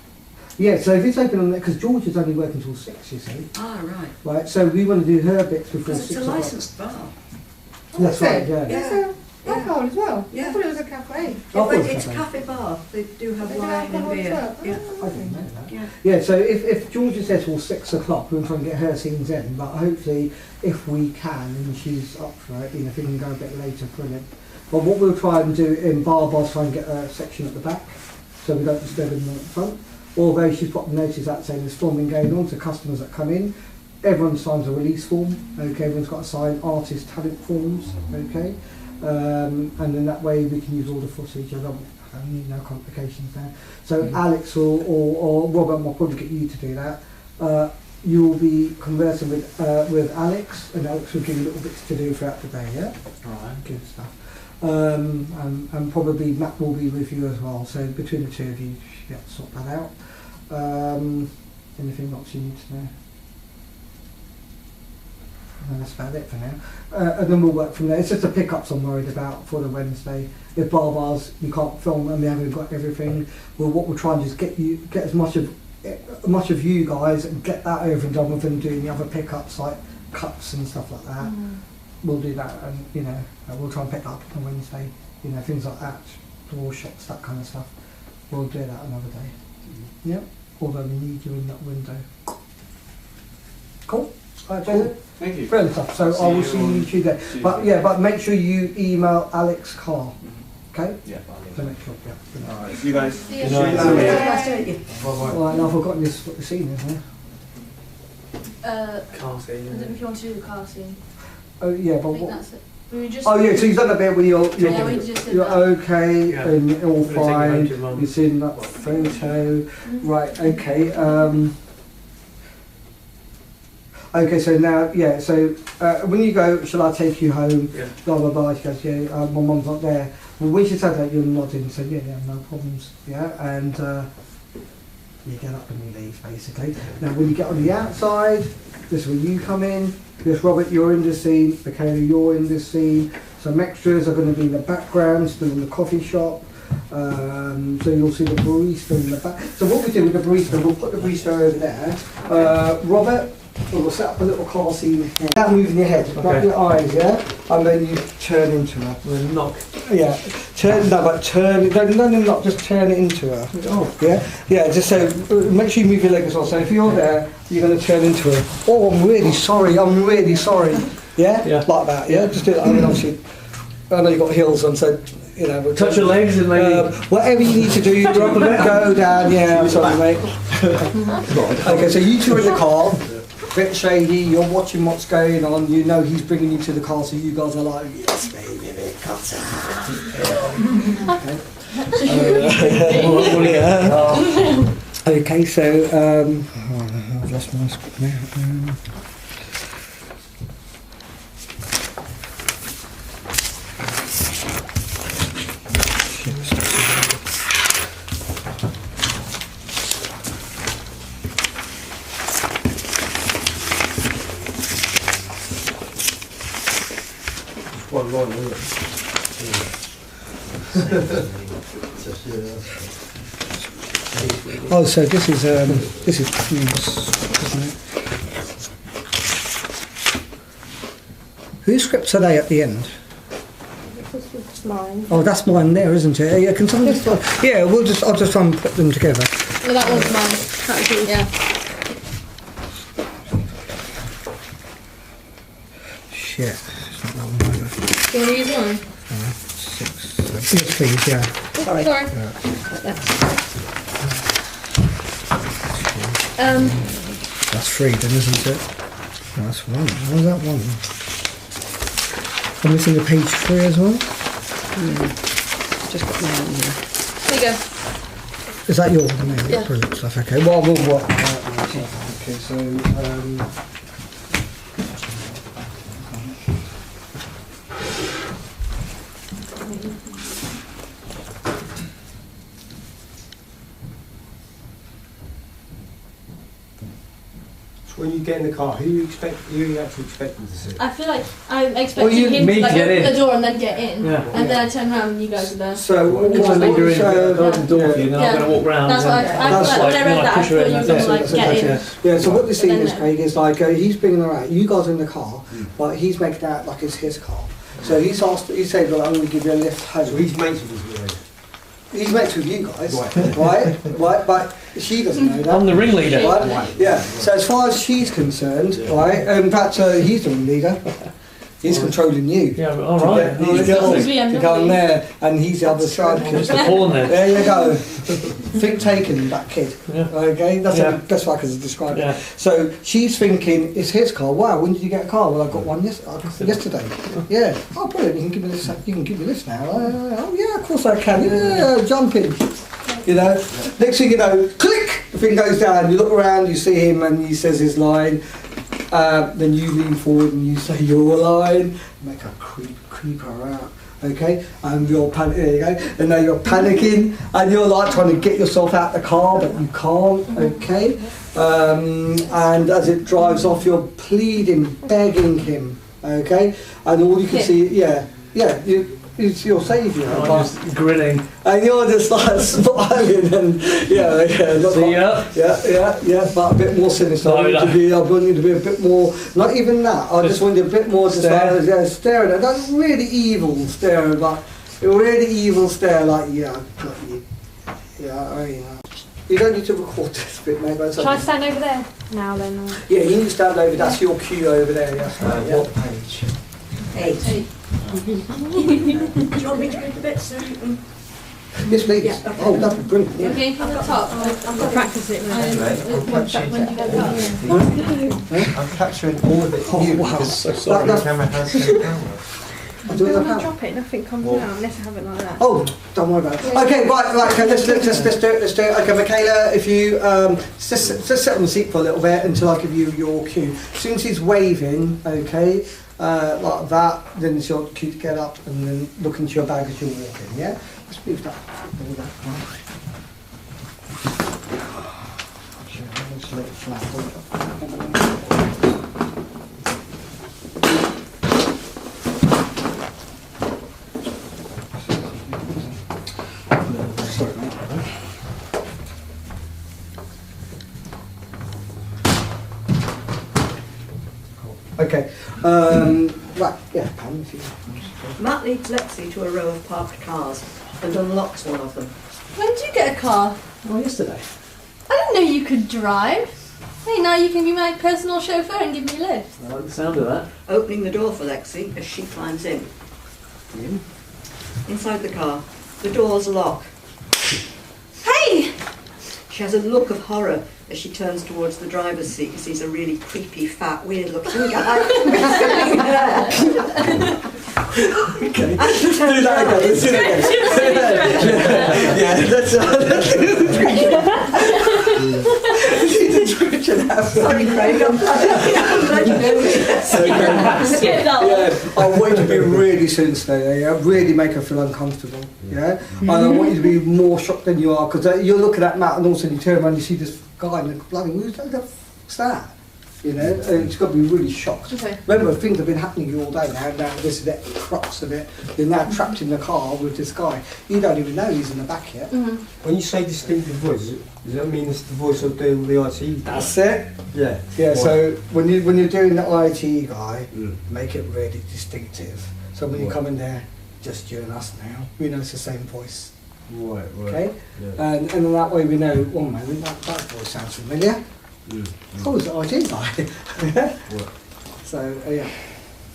Yeah, so if it's open on that, because George is only working till 6, you see. Ah, right. Right, so we want to do her bits before 6 Because it's a licensed bar. That's right, yeah. It's a alcohol as well. Yeah. I thought it was a cafe. It's a cafe bar. They do have wine and beer. Yeah. I didn't know that. Yeah, so if George is there till 6 o'clock, we'll try and get her scenes in, but hopefully if we can, and she's up for it, if we can go a bit later, brilliant. But what we'll try and do in bars, try and get a section at the back, so we don't disturb them at the front. Although she's got the notice out saying there's filming going on, so customers that come in, everyone signs a release form, okay, everyone's got to sign artist talent forms, okay, and then that way we can use all the footage. I need no complications there. So Alex or Robert will probably get you to do that. You'll be conversing with Alex, and Alex will give you little bits to do throughout the day, yeah? Alright. Good stuff. And probably Matt will be with you as well, so between the two of you, you should be able to sort that out. Anything else you need to know? No, that's about it for now. And then we'll work from there. It's just the pickups I'm worried about for the Wednesday. If bars you can't film and we haven't got everything, well, what we'll try and just get as much of you guys and get that over and done with, and doing the other pickups like cups and stuff like that. We'll do that, and we'll try and pick up on Wednesday. Things like that, door shots, that kind of stuff. We'll do that another day. Yep. Although we need you in that window. Cool. Alright, Jason. Thank you. Brilliant stuff. So I will see you Tuesday. But make sure you email Alex Carr. Okay? Yeah. So make sure. Yeah. Alright. See you guys. See you. Good night. Nice to meet you. Right, now I've forgotten what the scene is now. Car scene. I don't know if you want to do the car scene. Oh yeah, but I think what? that's it. We were just Oh yeah, so you've done that bit where you're we just did you're that. okay Yeah. and all We're gonna take it home fine. to Mum. You've seen that photo, right? Okay. Okay, so now, yeah, so when you go, shall I take you home? Yeah. Blah blah blah. She goes, yeah, my mum's not there. Well, when she said that, you're nodding and said, yeah, no problems, yeah, and you get up and you leave, basically. Now, when you get on the outside, this is where you come in. Yes, Robert, you're in this scene. Michaela, you're in this scene. Some extras are going to be in the background, still in the coffee shop. So you'll see the barista in the back. So what we do with the barista, we'll put the barista over there. Robert, we'll set up a little car scene here. Without moving your head, not your eyes, yeah? And then you turn into her. We'll knock. Yeah, not just turn it into her. Oh. Yeah, just so, make sure you move your leg as well. So if you're there, you're going to turn into her. Oh, I'm really sorry, Yeah? Like that, yeah? Just do it. I mean, obviously, I know you've got heels on, so, we'll Touch your legs and maybe... whatever you need to do, go down, yeah, I'm sorry, mate. Okay, so you two are in the car. Bit shady, you're watching what's going on, he's bringing you to the car, so you guys are like, yes baby, big cutter. Okay, so, I've lost my script now. One line, isn't it? Oh, so this is Q's, isn't it? Whose scripts are they at the end? This is mine. Oh, that's mine there, isn't it? Yeah, can someone just... Yeah, I'll just try and put them together. Well, that one's mine. That was yours. Yeah. Shit, it's not that one either. Do you want to use one? 6, 7. Yes, please, yeah. Sorry. That's 3 then, isn't it? No, that's 1. Why is that 1? I'm missing the page 3 as well. Just got my own here. There you go. Is that yours? Yeah. Brilliant stuff. Okay. Well, we'll work on that. Okay. So. When you get in the car, who are you actually expecting to see? I feel like I'm expecting him to like open the door and then get in, and then I turn around and you guys are there. So what leave her in, open the door for you, and then I'm going to walk round. That's what I feel like when I read that, I thought you were going to like get in. Yeah. So what we're seeing is Craig is like he's bringing her out. You guys are in the car, but he's making it out like it's his car. So he's asked. He said, "Well, I'm going to give you a lift home." So he's mates with you. He's mates with you guys, right? But she doesn't know that. I'm the ringleader. Right? Yeah. So as far as she's concerned, right? In fact, he's the ringleader. He's controlling you. Yeah, all right. To go on there, and he's the other side. Just a pawn there. There you go. Think taken, that kid. Yeah. Okay, that's the best way I can describe it. So she's thinking, it's his car. Wow, when did you get a car? Well, I got one yesterday. Yeah. Oh, brilliant. You can give me this. You can give me this now. Oh yeah, of course I can. Yeah, jump in. You know. Next thing you know, click. The thing goes down. You look around. You see him, and he says his line. Then you lean forward and you say your line, make her creep her out, okay? And you're there you go. And now you're panicking and you're like trying to get yourself out the car, but you can't, okay? And as it drives off, you're pleading, begging him, okay? And all you can see, it's your saviour. I'm just grinning. And you're just like smiling and but a bit more sinister. I want you to be a bit more, not even that, I just want you a bit more just like, staring at that really evil stare, like, a really evil stare, like, yeah, I've got you. Yeah, I mean, you don't need to record this bit, mate. Shall I stand over there now then? Yeah, you need to stand over, that's your cue over there, What page? 8. Do you want me to read the bit so you can... Yes, please. Yeah, okay. Oh, that'd be brilliant. Yeah. Okay, from the top. I've got to practice it. When you get up. I'm capturing all of it here because so sorry. the camera has no camera. When I drop it, nothing comes down unless I have it like that. Oh, don't worry about it. Okay, right, okay, let's do it. Okay, Michaela, if you just sit on the seat for a little bit until I give you your cue. As soon as he's waving, okay, like that, then it's your cue to get up and then look into your bag as you're walking, yeah? Let's move that. Move that. Just let it flat. Okay. Right. Yeah. Pam, if you. Matt leads Lexi to a row of parked cars and unlocks one of them. When did you get a car? Oh, yesterday. I didn't know you could drive. Hey, now you can be my personal chauffeur and give me a lift. I like the sound of that. Opening the door for Lexi as she climbs in. Inside the car, the doors lock. Hey! She has a look of horror as she turns towards the driver's seat and sees a really creepy, fat, weird-looking guy. Okay. Do that again. Let's do that again. Yeah, that's Sorry, Craig. I'm glad you know I want you to be really sinister, yeah? Really make her feel uncomfortable, yeah? And I want you to be more shocked than you are, because you're looking at Matt and all of a sudden you turn around and you see this guy and bloody, what's that? You know, and it's got to be really shocked. Okay. Remember, things have been happening to you all day now, this is the crux of it. You're now trapped in the car with this guy. You don't even know he's in the back yet. Mm-hmm. When you say distinctive voice, does that mean it's the voice of the IT? That's it. Yeah. Yeah. So when you're doing the IT guy, make it really distinctive. So when you come in there, just you and us now, we know it's the same voice. Right. Okay. Yeah. And in that way we know. One moment, that voice sounds familiar. Oh, it's an IT guy. So yeah.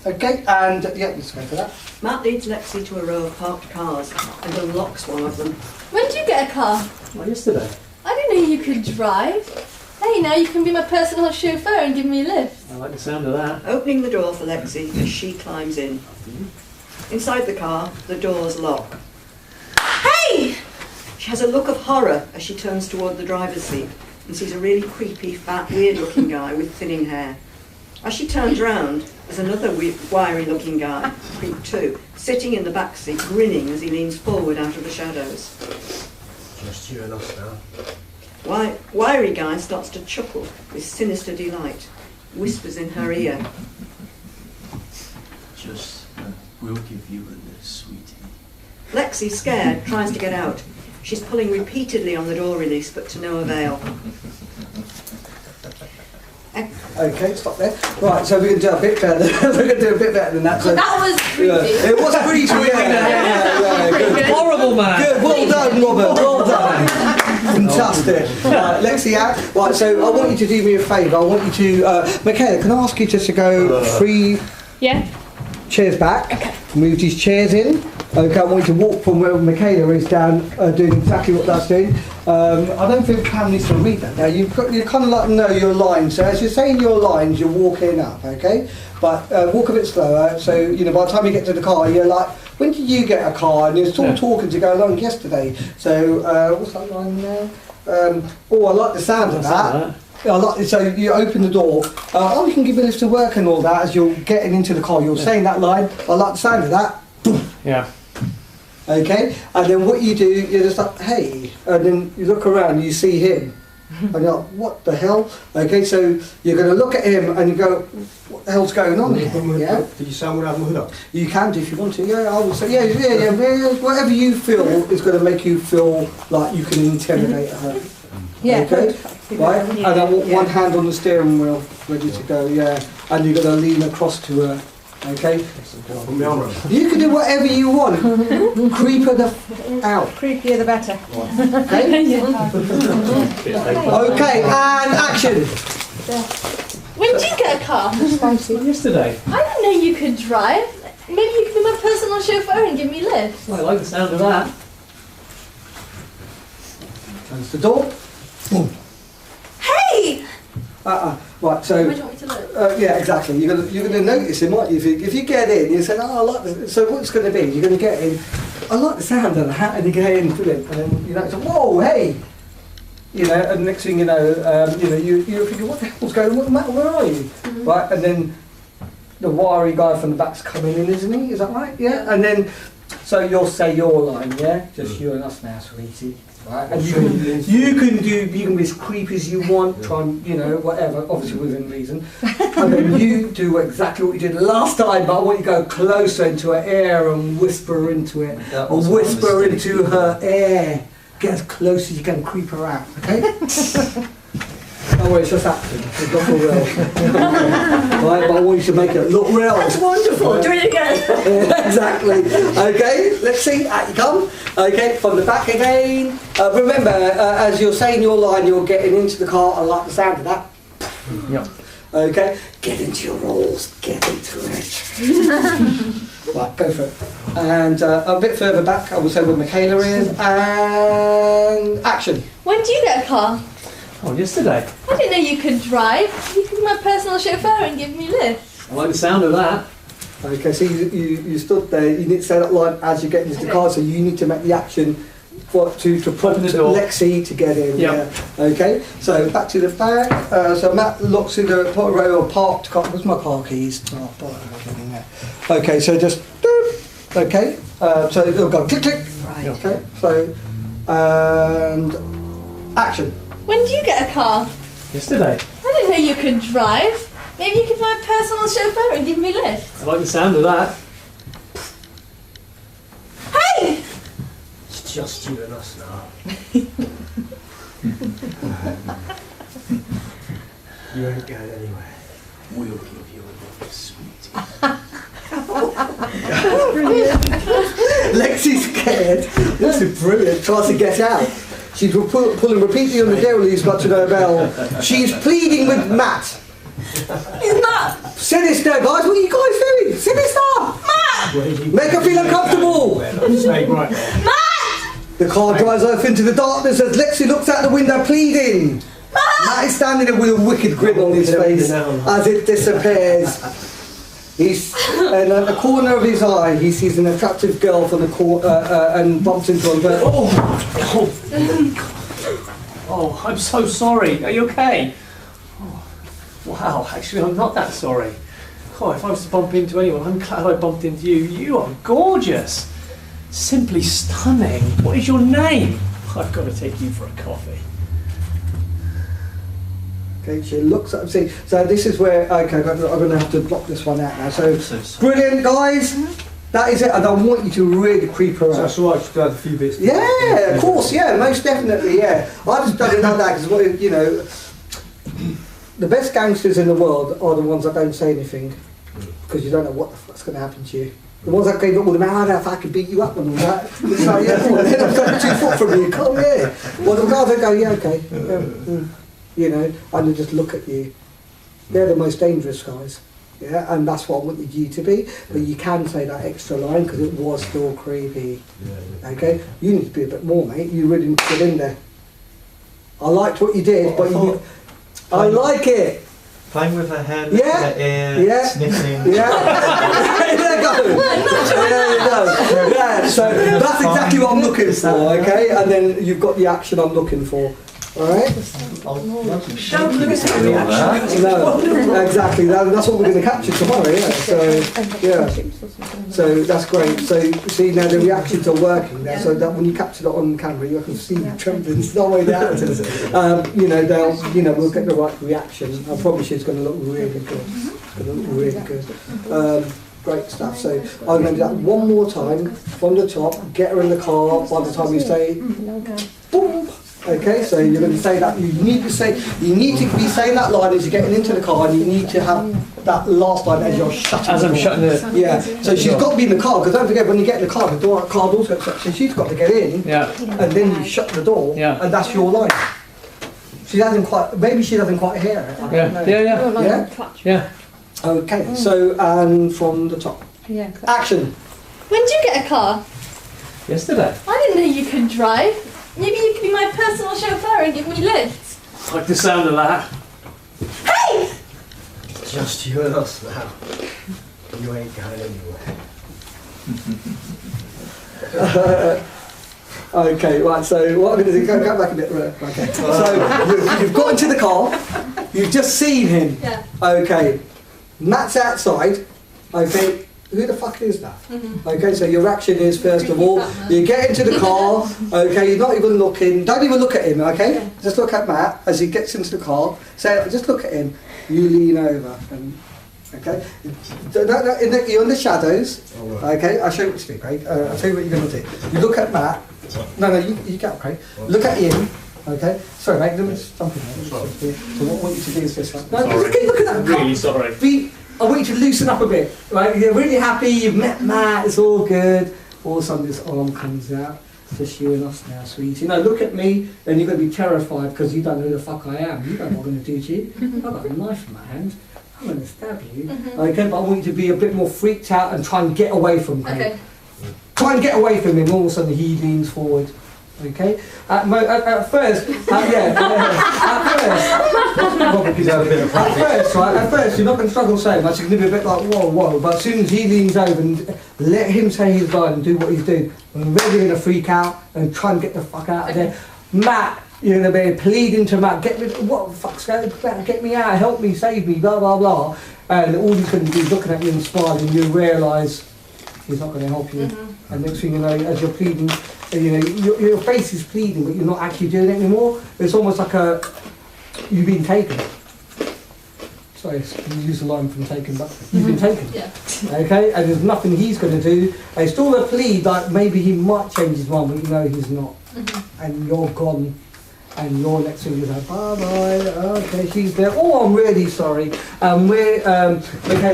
Okay. And let's go for that. Matt leads Lexi to a row of parked cars and unlocks one of them. When did you get a car? Oh, yesterday. I didn't know you could drive. Hey, now you can be my personal chauffeur and give me a lift. I like the sound of that. Opening the door for Lexi as she climbs in. Inside the car, the doors lock. Hey! She has a look of horror as she turns toward the driver's seat and sees a really creepy, fat, weird-looking guy with thinning hair. As she turns round, there's another wiry-looking guy, creep too, sitting in the back seat, grinning as he leans forward out of the shadows. Just you and us now. Wiry guy starts to chuckle with sinister delight, whispers in her ear. Just, we'll give you a lift, sweetie. Lexi, scared, tries to get out. She's pulling repeatedly on the door release, but to no avail. Okay, stop there. Right, so we're going to do a bit better. We're going to do a bit better than that. So, That was creepy. yeah, it was creepy. Yeah, good. Horrible, man. Good. Well done, Robert. Well done. Fantastic. Right, Lexi, out. Right, so I want you to do me a favour. I want you to, Michaela, can I ask you just to go 3 chairs back? Okay. Move these chairs in. Okay, I want you to walk from where Michaela is down, doing exactly what that's doing. I don't think Pam needs to read that now. You kind of like know your lines. So as you're saying your lines, you're walking up, okay? But walk a bit slower. So, you know, by the time you get to the car, you're like, when did you get a car? And you're still talking to go along yesterday. So, what's that line there? Oh, I like the sound of that. I like, so you open the door. Oh, you can give me a lift to work and all that as you're getting into the car. You're saying that line. I like the sound of that. Yeah. Okay, and then what you do, you're just like, hey, and then you look around and you see him, and you're like, what the hell? Okay, so you're going to look at him and you go, what the hell's going on here? Yeah? Did you say I'm going to have my hood up? You can do if you want to, yeah, I would say, yeah, whatever you feel is going to make you feel like you can intimidate her. Yeah. Okay, right, and I want one hand on the steering wheel, ready to go, yeah, and you're going to lean across to her. Okay? You can do whatever you want. Creep her the out. Creepier the better. Okay? Okay, and action. When did you get a car? Yesterday. I didn't know you could drive. Maybe you could be my personal chauffeur and give me lifts. I like the sound of that. Close the door. Boom. Hey! Right, so Where do you want me to look? yeah, exactly. You're gonna notice it, aren't you? If you get in, you say, "Oh, I like this." So what's going to be? You're going to get in. I like the sound of that, and you get in, and then you know, it's whoa, hey, you know, and next thing you know, you're thinking, what the hell's going on? What's the matter? Where are you? Mm-hmm. Right, and then the wiry guy from the back's coming in, isn't he? Is that right? Yeah, and then so you'll say your line, yeah, just you and us now, sweetie. Right, and you can be as creepy as you want, try and, you know, whatever, obviously within reason. And then you do exactly what you did last time, but I want you to go closer into her ear and whisper into it, or whisper into her ear. Get as close as you can, creep her out, okay? Don't worry, it's just acting. It's not for real. Right, but I want you to make it look real. That's wonderful. Do it again. Exactly. Okay, let's see. Out you come. Okay, from the back again. Remember, as you're saying your line, you're getting into the car. I like the sound of that. Yep. Okay, get into your roles. Get into it. Right, go for it. And a bit further back, I will say where Michaela is. And action. When did you get a car? Oh, yesterday. I didn't know you could drive. You could be my personal chauffeur and give me lifts. I like the sound of that. Okay, so you stood there. You need to say that line as you get into the car. So you need to make the action to prompt Lexi to get in. Yep. Yeah. Okay. So back to the back. So Matt looks in the row of parked car. Where's my car keys? Oh, okay. So just okay. So it'll go click click. Right. Okay. So and action. When did you get a car? Yesterday. I didn't know you could drive. Maybe you could be my personal chauffeur and give me lifts. I like the sound of that. Hey! It's just you and us now. You ain't going anywhere. We'll give you a lift, sweetie. That's brilliant. Lexi's scared. This is brilliant. Tries to get out. She's pulling repeatedly on the derelies, but to no avail. She's pleading with Matt. Matt! Sinister, guys, what are you guys doing? Sinister! Matt! Make her feel uncomfortable! Matt! The car drives off into the darkness as Lexi looks out the window pleading. Matt is standing there with a wicked grin on his face as it disappears. And at the corner of his eye, he sees an attractive girl from the corner and bumps into her. But, Oh, I'm so sorry. Are you okay? Oh, wow, actually, I'm not that sorry. Oh, if I was to bump into anyone, I'm glad I bumped into you. You are gorgeous. Simply stunning. What is your name? I've got to take you for a coffee. okay, she looks at him. See, so this is where. Okay, I'm going to have to block this one out now. So, brilliant, guys. That is it. I don't want you to really creep her out. So that's all right. To add a few bits. Yeah, of course. Yeah, most definitely. Yeah, I just done it like that because you know, the best gangsters in the world are the ones that don't say anything because you don't know what the fuck's going to happen to you. The ones that gave up all the man, if I could beat you up and all that. It's like, yeah, well, then I've got 2 foot from you. Come here. Well, the guys that go, yeah, okay. You know, and they just look at you. They're the most dangerous guys. Yeah, and that's what I wanted you to be. But you can say that extra line because it was still creepy. Okay? You need to be a bit more, mate. You really need to get in there. I liked what you did, but you... I like it. Playing with her hair, yeah, her ear, yeah, sniffing. Yeah. There you go. There you go. Yeah, so that's exactly what I'm looking for, okay? And then you've got the action I'm looking for. Alright? Don't look at me, No, exactly. That's what we're going to capture tomorrow, yeah. So that's great. So see now the reactions are working there. So that when you capture it on camera, you can see the trembling. It's not way down. You know, we'll get the right reaction. I promise you, it's going to look really good. It's going to look really good. Great stuff. So I'm going to do that one more time from the top. Get her in the car. By the time you say, boom. Okay, so you're going to say that. You need to be saying that line as you're getting into the car, and you need to have that last line as you're shutting. As I'm shutting the. Yeah. So she's got to be in the car because don't forget when you get in the car, the car door's got to shut. So she's got to get in. Yeah. And then you shut the door. Yeah. And that's your line. She doesn't quite. Maybe she doesn't quite hear it. Yeah. Okay. So and from the top. Yeah. Action. When did you get a car? Yesterday. I didn't know you could drive. Maybe you could be my personal chauffeur and give me lifts. Like the sound of that. Hey! Just you and us now. You ain't going anywhere. Okay, right, so what I'm going to do, go back a bit. Okay. So you've got into the car, you've just seen him. Yeah. Okay, Matt's outside. Okay, who the fuck is that? Okay, so your action is, first of all, you get into the car, okay, you're not even looking, don't even look at him, okay? Just look at Matt as he gets into the car, just look at him, you lean over, and, okay? You're in the shadows, okay? I'll show you what to do, Craig. I'll tell you what you're going to do. You look at Matt, no, you get up, Craig. Look at him, okay? Sorry, mate, let me just jump in there. So what I want you to do is this one. No, look at that. I'm really sorry. I want you to loosen up a bit, right? You're really happy, you've met Matt, it's all good. All of a sudden this arm comes out. It's just you and us now, sweetie. Now look at me, and you're going to be terrified because you don't know who the fuck I am. You don't know what I'm going to do to you. I've got a knife in my hand. I'm going to stab you. Okay, but I want you to be a bit more freaked out and try and get away from him. Okay. Try and get away from him. All of a sudden he leans forward. Okay. At first, you're not going to struggle so much. You're going to be a bit like whoa. But as soon as he leans over and let him say his line and do what he's doing, and then you're going to freak out and try and get the fuck out of there. Matt, you're going to be pleading to Matt, what the fuck's going on? Get me out, help me, save me, blah blah blah. And all he's going to do is looking at you and smiling, and you realise he's not going to help you. And next thing you know, as you're pleading, you know, your face is pleading, but you're not actually doing it anymore. It's almost like you've been taken. Sorry, you use the line from taken, but you've been taken. Yeah. Okay, and there's nothing he's going to do. And it's still a plead, like maybe he might change his mind, but you know he's not. And you're gone. And your next thing is like, bye bye, okay, she's there. Oh, I'm really sorry. We're, okay,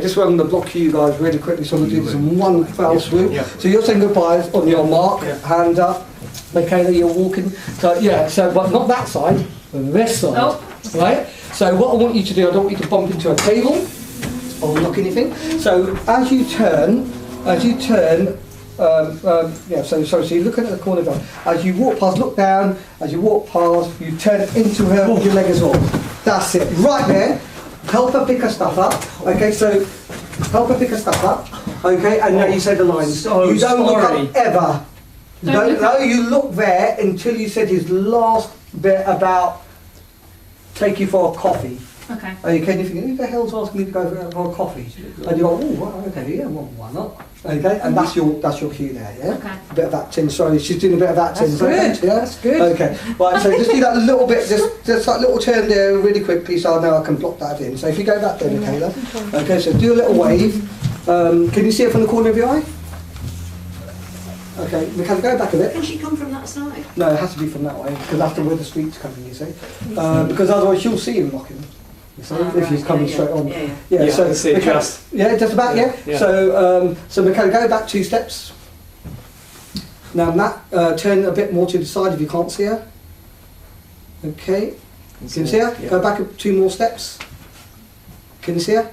just where I'm going to block you guys really quickly, so I'm going to do this in one fell swoop. Yeah. So you're saying goodbyes on your mark, hand up. Okay, then you're walking. So, but not that side, but this side, right? So what I want you to do, I don't want you to bump into a table or knock anything. So as you turn, so you're looking at the corner door. As you walk past, look down. As you walk past, you turn into her with your leg as well. That's it, right there. Help her pick her stuff up. Okay, so Help her pick her stuff up. Okay, and now you say the lines. So you don't look sorry. up ever. You look there until you said his last bit about take you for a coffee. Okay. Okay, and you think, who the hell's asking me to go for a coffee? And you go, oh, well, okay, yeah, well, why not? Okay, and that's your cue there, yeah? Okay. A bit of acting, sorry, she's doing a bit of acting. That's good, Yeah? that's good. Okay, right, so just do that little bit, just that little turn there really quickly so I know I can block that in. So if you go back there, Michaela. Okay, so do a little wave. Can you see it from the corner of your eye? Okay, Michaela, go back a bit. Can she come from that side? No, it has to be from that way, because that's where the street's coming, you see. Because otherwise she'll see him knocking. So if he's coming straight on. Yeah, so see it just. Yeah, just about, yeah. So Michaela, go back 2 steps. Now Matt, turn a bit more to the side if you can't see her. Okay. Can you see her? Yeah. Go back 2 more steps. Can you see her?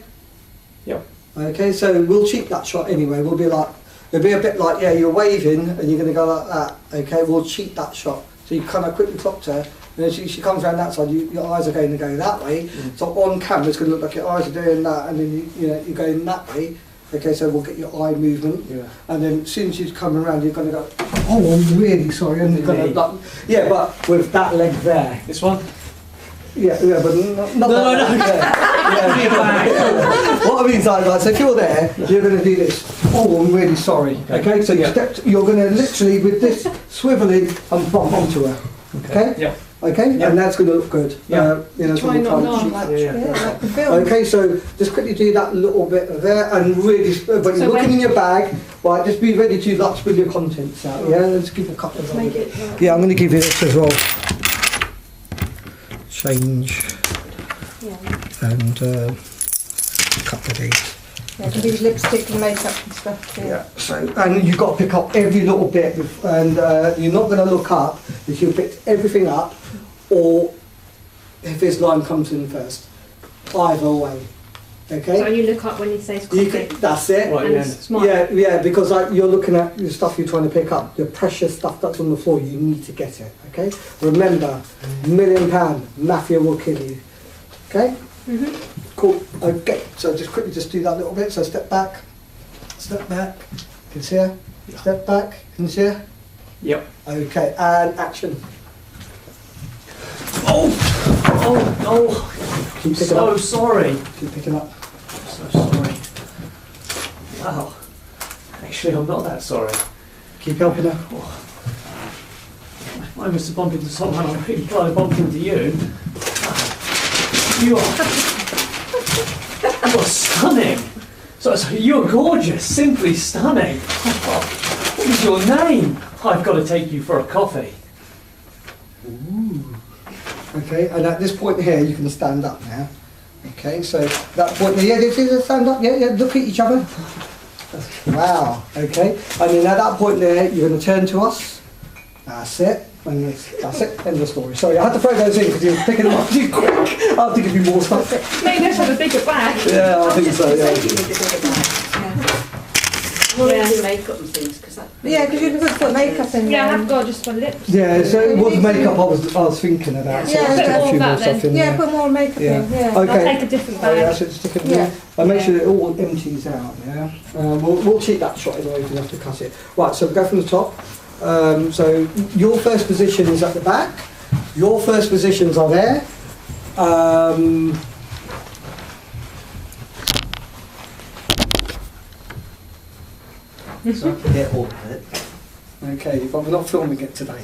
Yep. Okay, so we'll cheat that shot anyway. We'll be like, it'll be a bit like, yeah, you're waving and you're going to go like that. Okay, we'll cheat that shot. So you kind of quickly clocked her. And then she comes around that side, your eyes are going to go that way. So on camera it's going to look like your eyes are doing that, and then you're going that way. Okay, so we'll get your eye movement. Yeah. And then as soon as she's coming around, you're going to go, oh, I'm really sorry. And you're going to, like, yeah, but with that leg there. This one? Yeah, but not that leg there. What I mean is, like, so if you're there, you're going to do this. Oh, I'm really sorry. Okay, so you're going to literally, with this, swiveling and bump onto her. Okay? Yeah. Okay, and that's going to look good. Yeah. Try not to shoot that. Okay, so just quickly do that little bit there, and really, but you're looking in your bag, right? Just be ready to like spill your contents out. Yeah, let's give a couple of them. Yeah, I'm going to give you this as well. Change. And a couple of these. Yeah, you can do lipstick and makeup and stuff too. Yeah, so, and you've got to pick up every little bit, and you're not going to look up if you pick everything up, or if this line comes in first. Either way. Okay? So you look up when he says coffee? That's it. And smile. Yeah, because like, you're looking at the stuff you're trying to pick up, the precious stuff that's on the floor, you need to get it. Okay? Remember, £1 million, mafia will kill you. Okay? Cool. Okay, so just quickly just do that little bit. So step back, can you see her? Step back, can you see her? Yep. Okay, and action. Oh! Keep picking so up. Sorry. Keep picking up. So sorry. Wow. Actually, I'm not that sorry. Keep helping her. If I was to bump into someone, I'm really glad I bumped into you. You are stunning. So you're gorgeous, simply stunning. What is your name? I've got to take you for a coffee. Ooh. Okay, and at this point here, you can stand up now. Okay, so that point there, this is a stand up. Yeah, look at each other. Wow. Okay, and then at that point there, you're going to turn to us. That's it. And that's it, end of the story. Sorry, I had to throw those in because you were picking them up too quick. I have to give you more stuff. Maybe let's have a bigger bag. Yeah, I think so, yeah. Well, do makeup and things, because that... Yeah, because you've got to put makeup in there. Yeah, I have got just for lips. Yeah, so it was makeup I was thinking about. Yeah, so put a few more stuff in there. Yeah, put more makeup in, yeah. Okay. I'll take a different bag. Yeah, so stick it in there. And make sure it all empties out, yeah. We'll cheat that shot anyway if you have to cut it. Right, so we go from the top. So your first position is at the back. Your first positions are there. So I can get all of it. Okay, but we're not filming it today.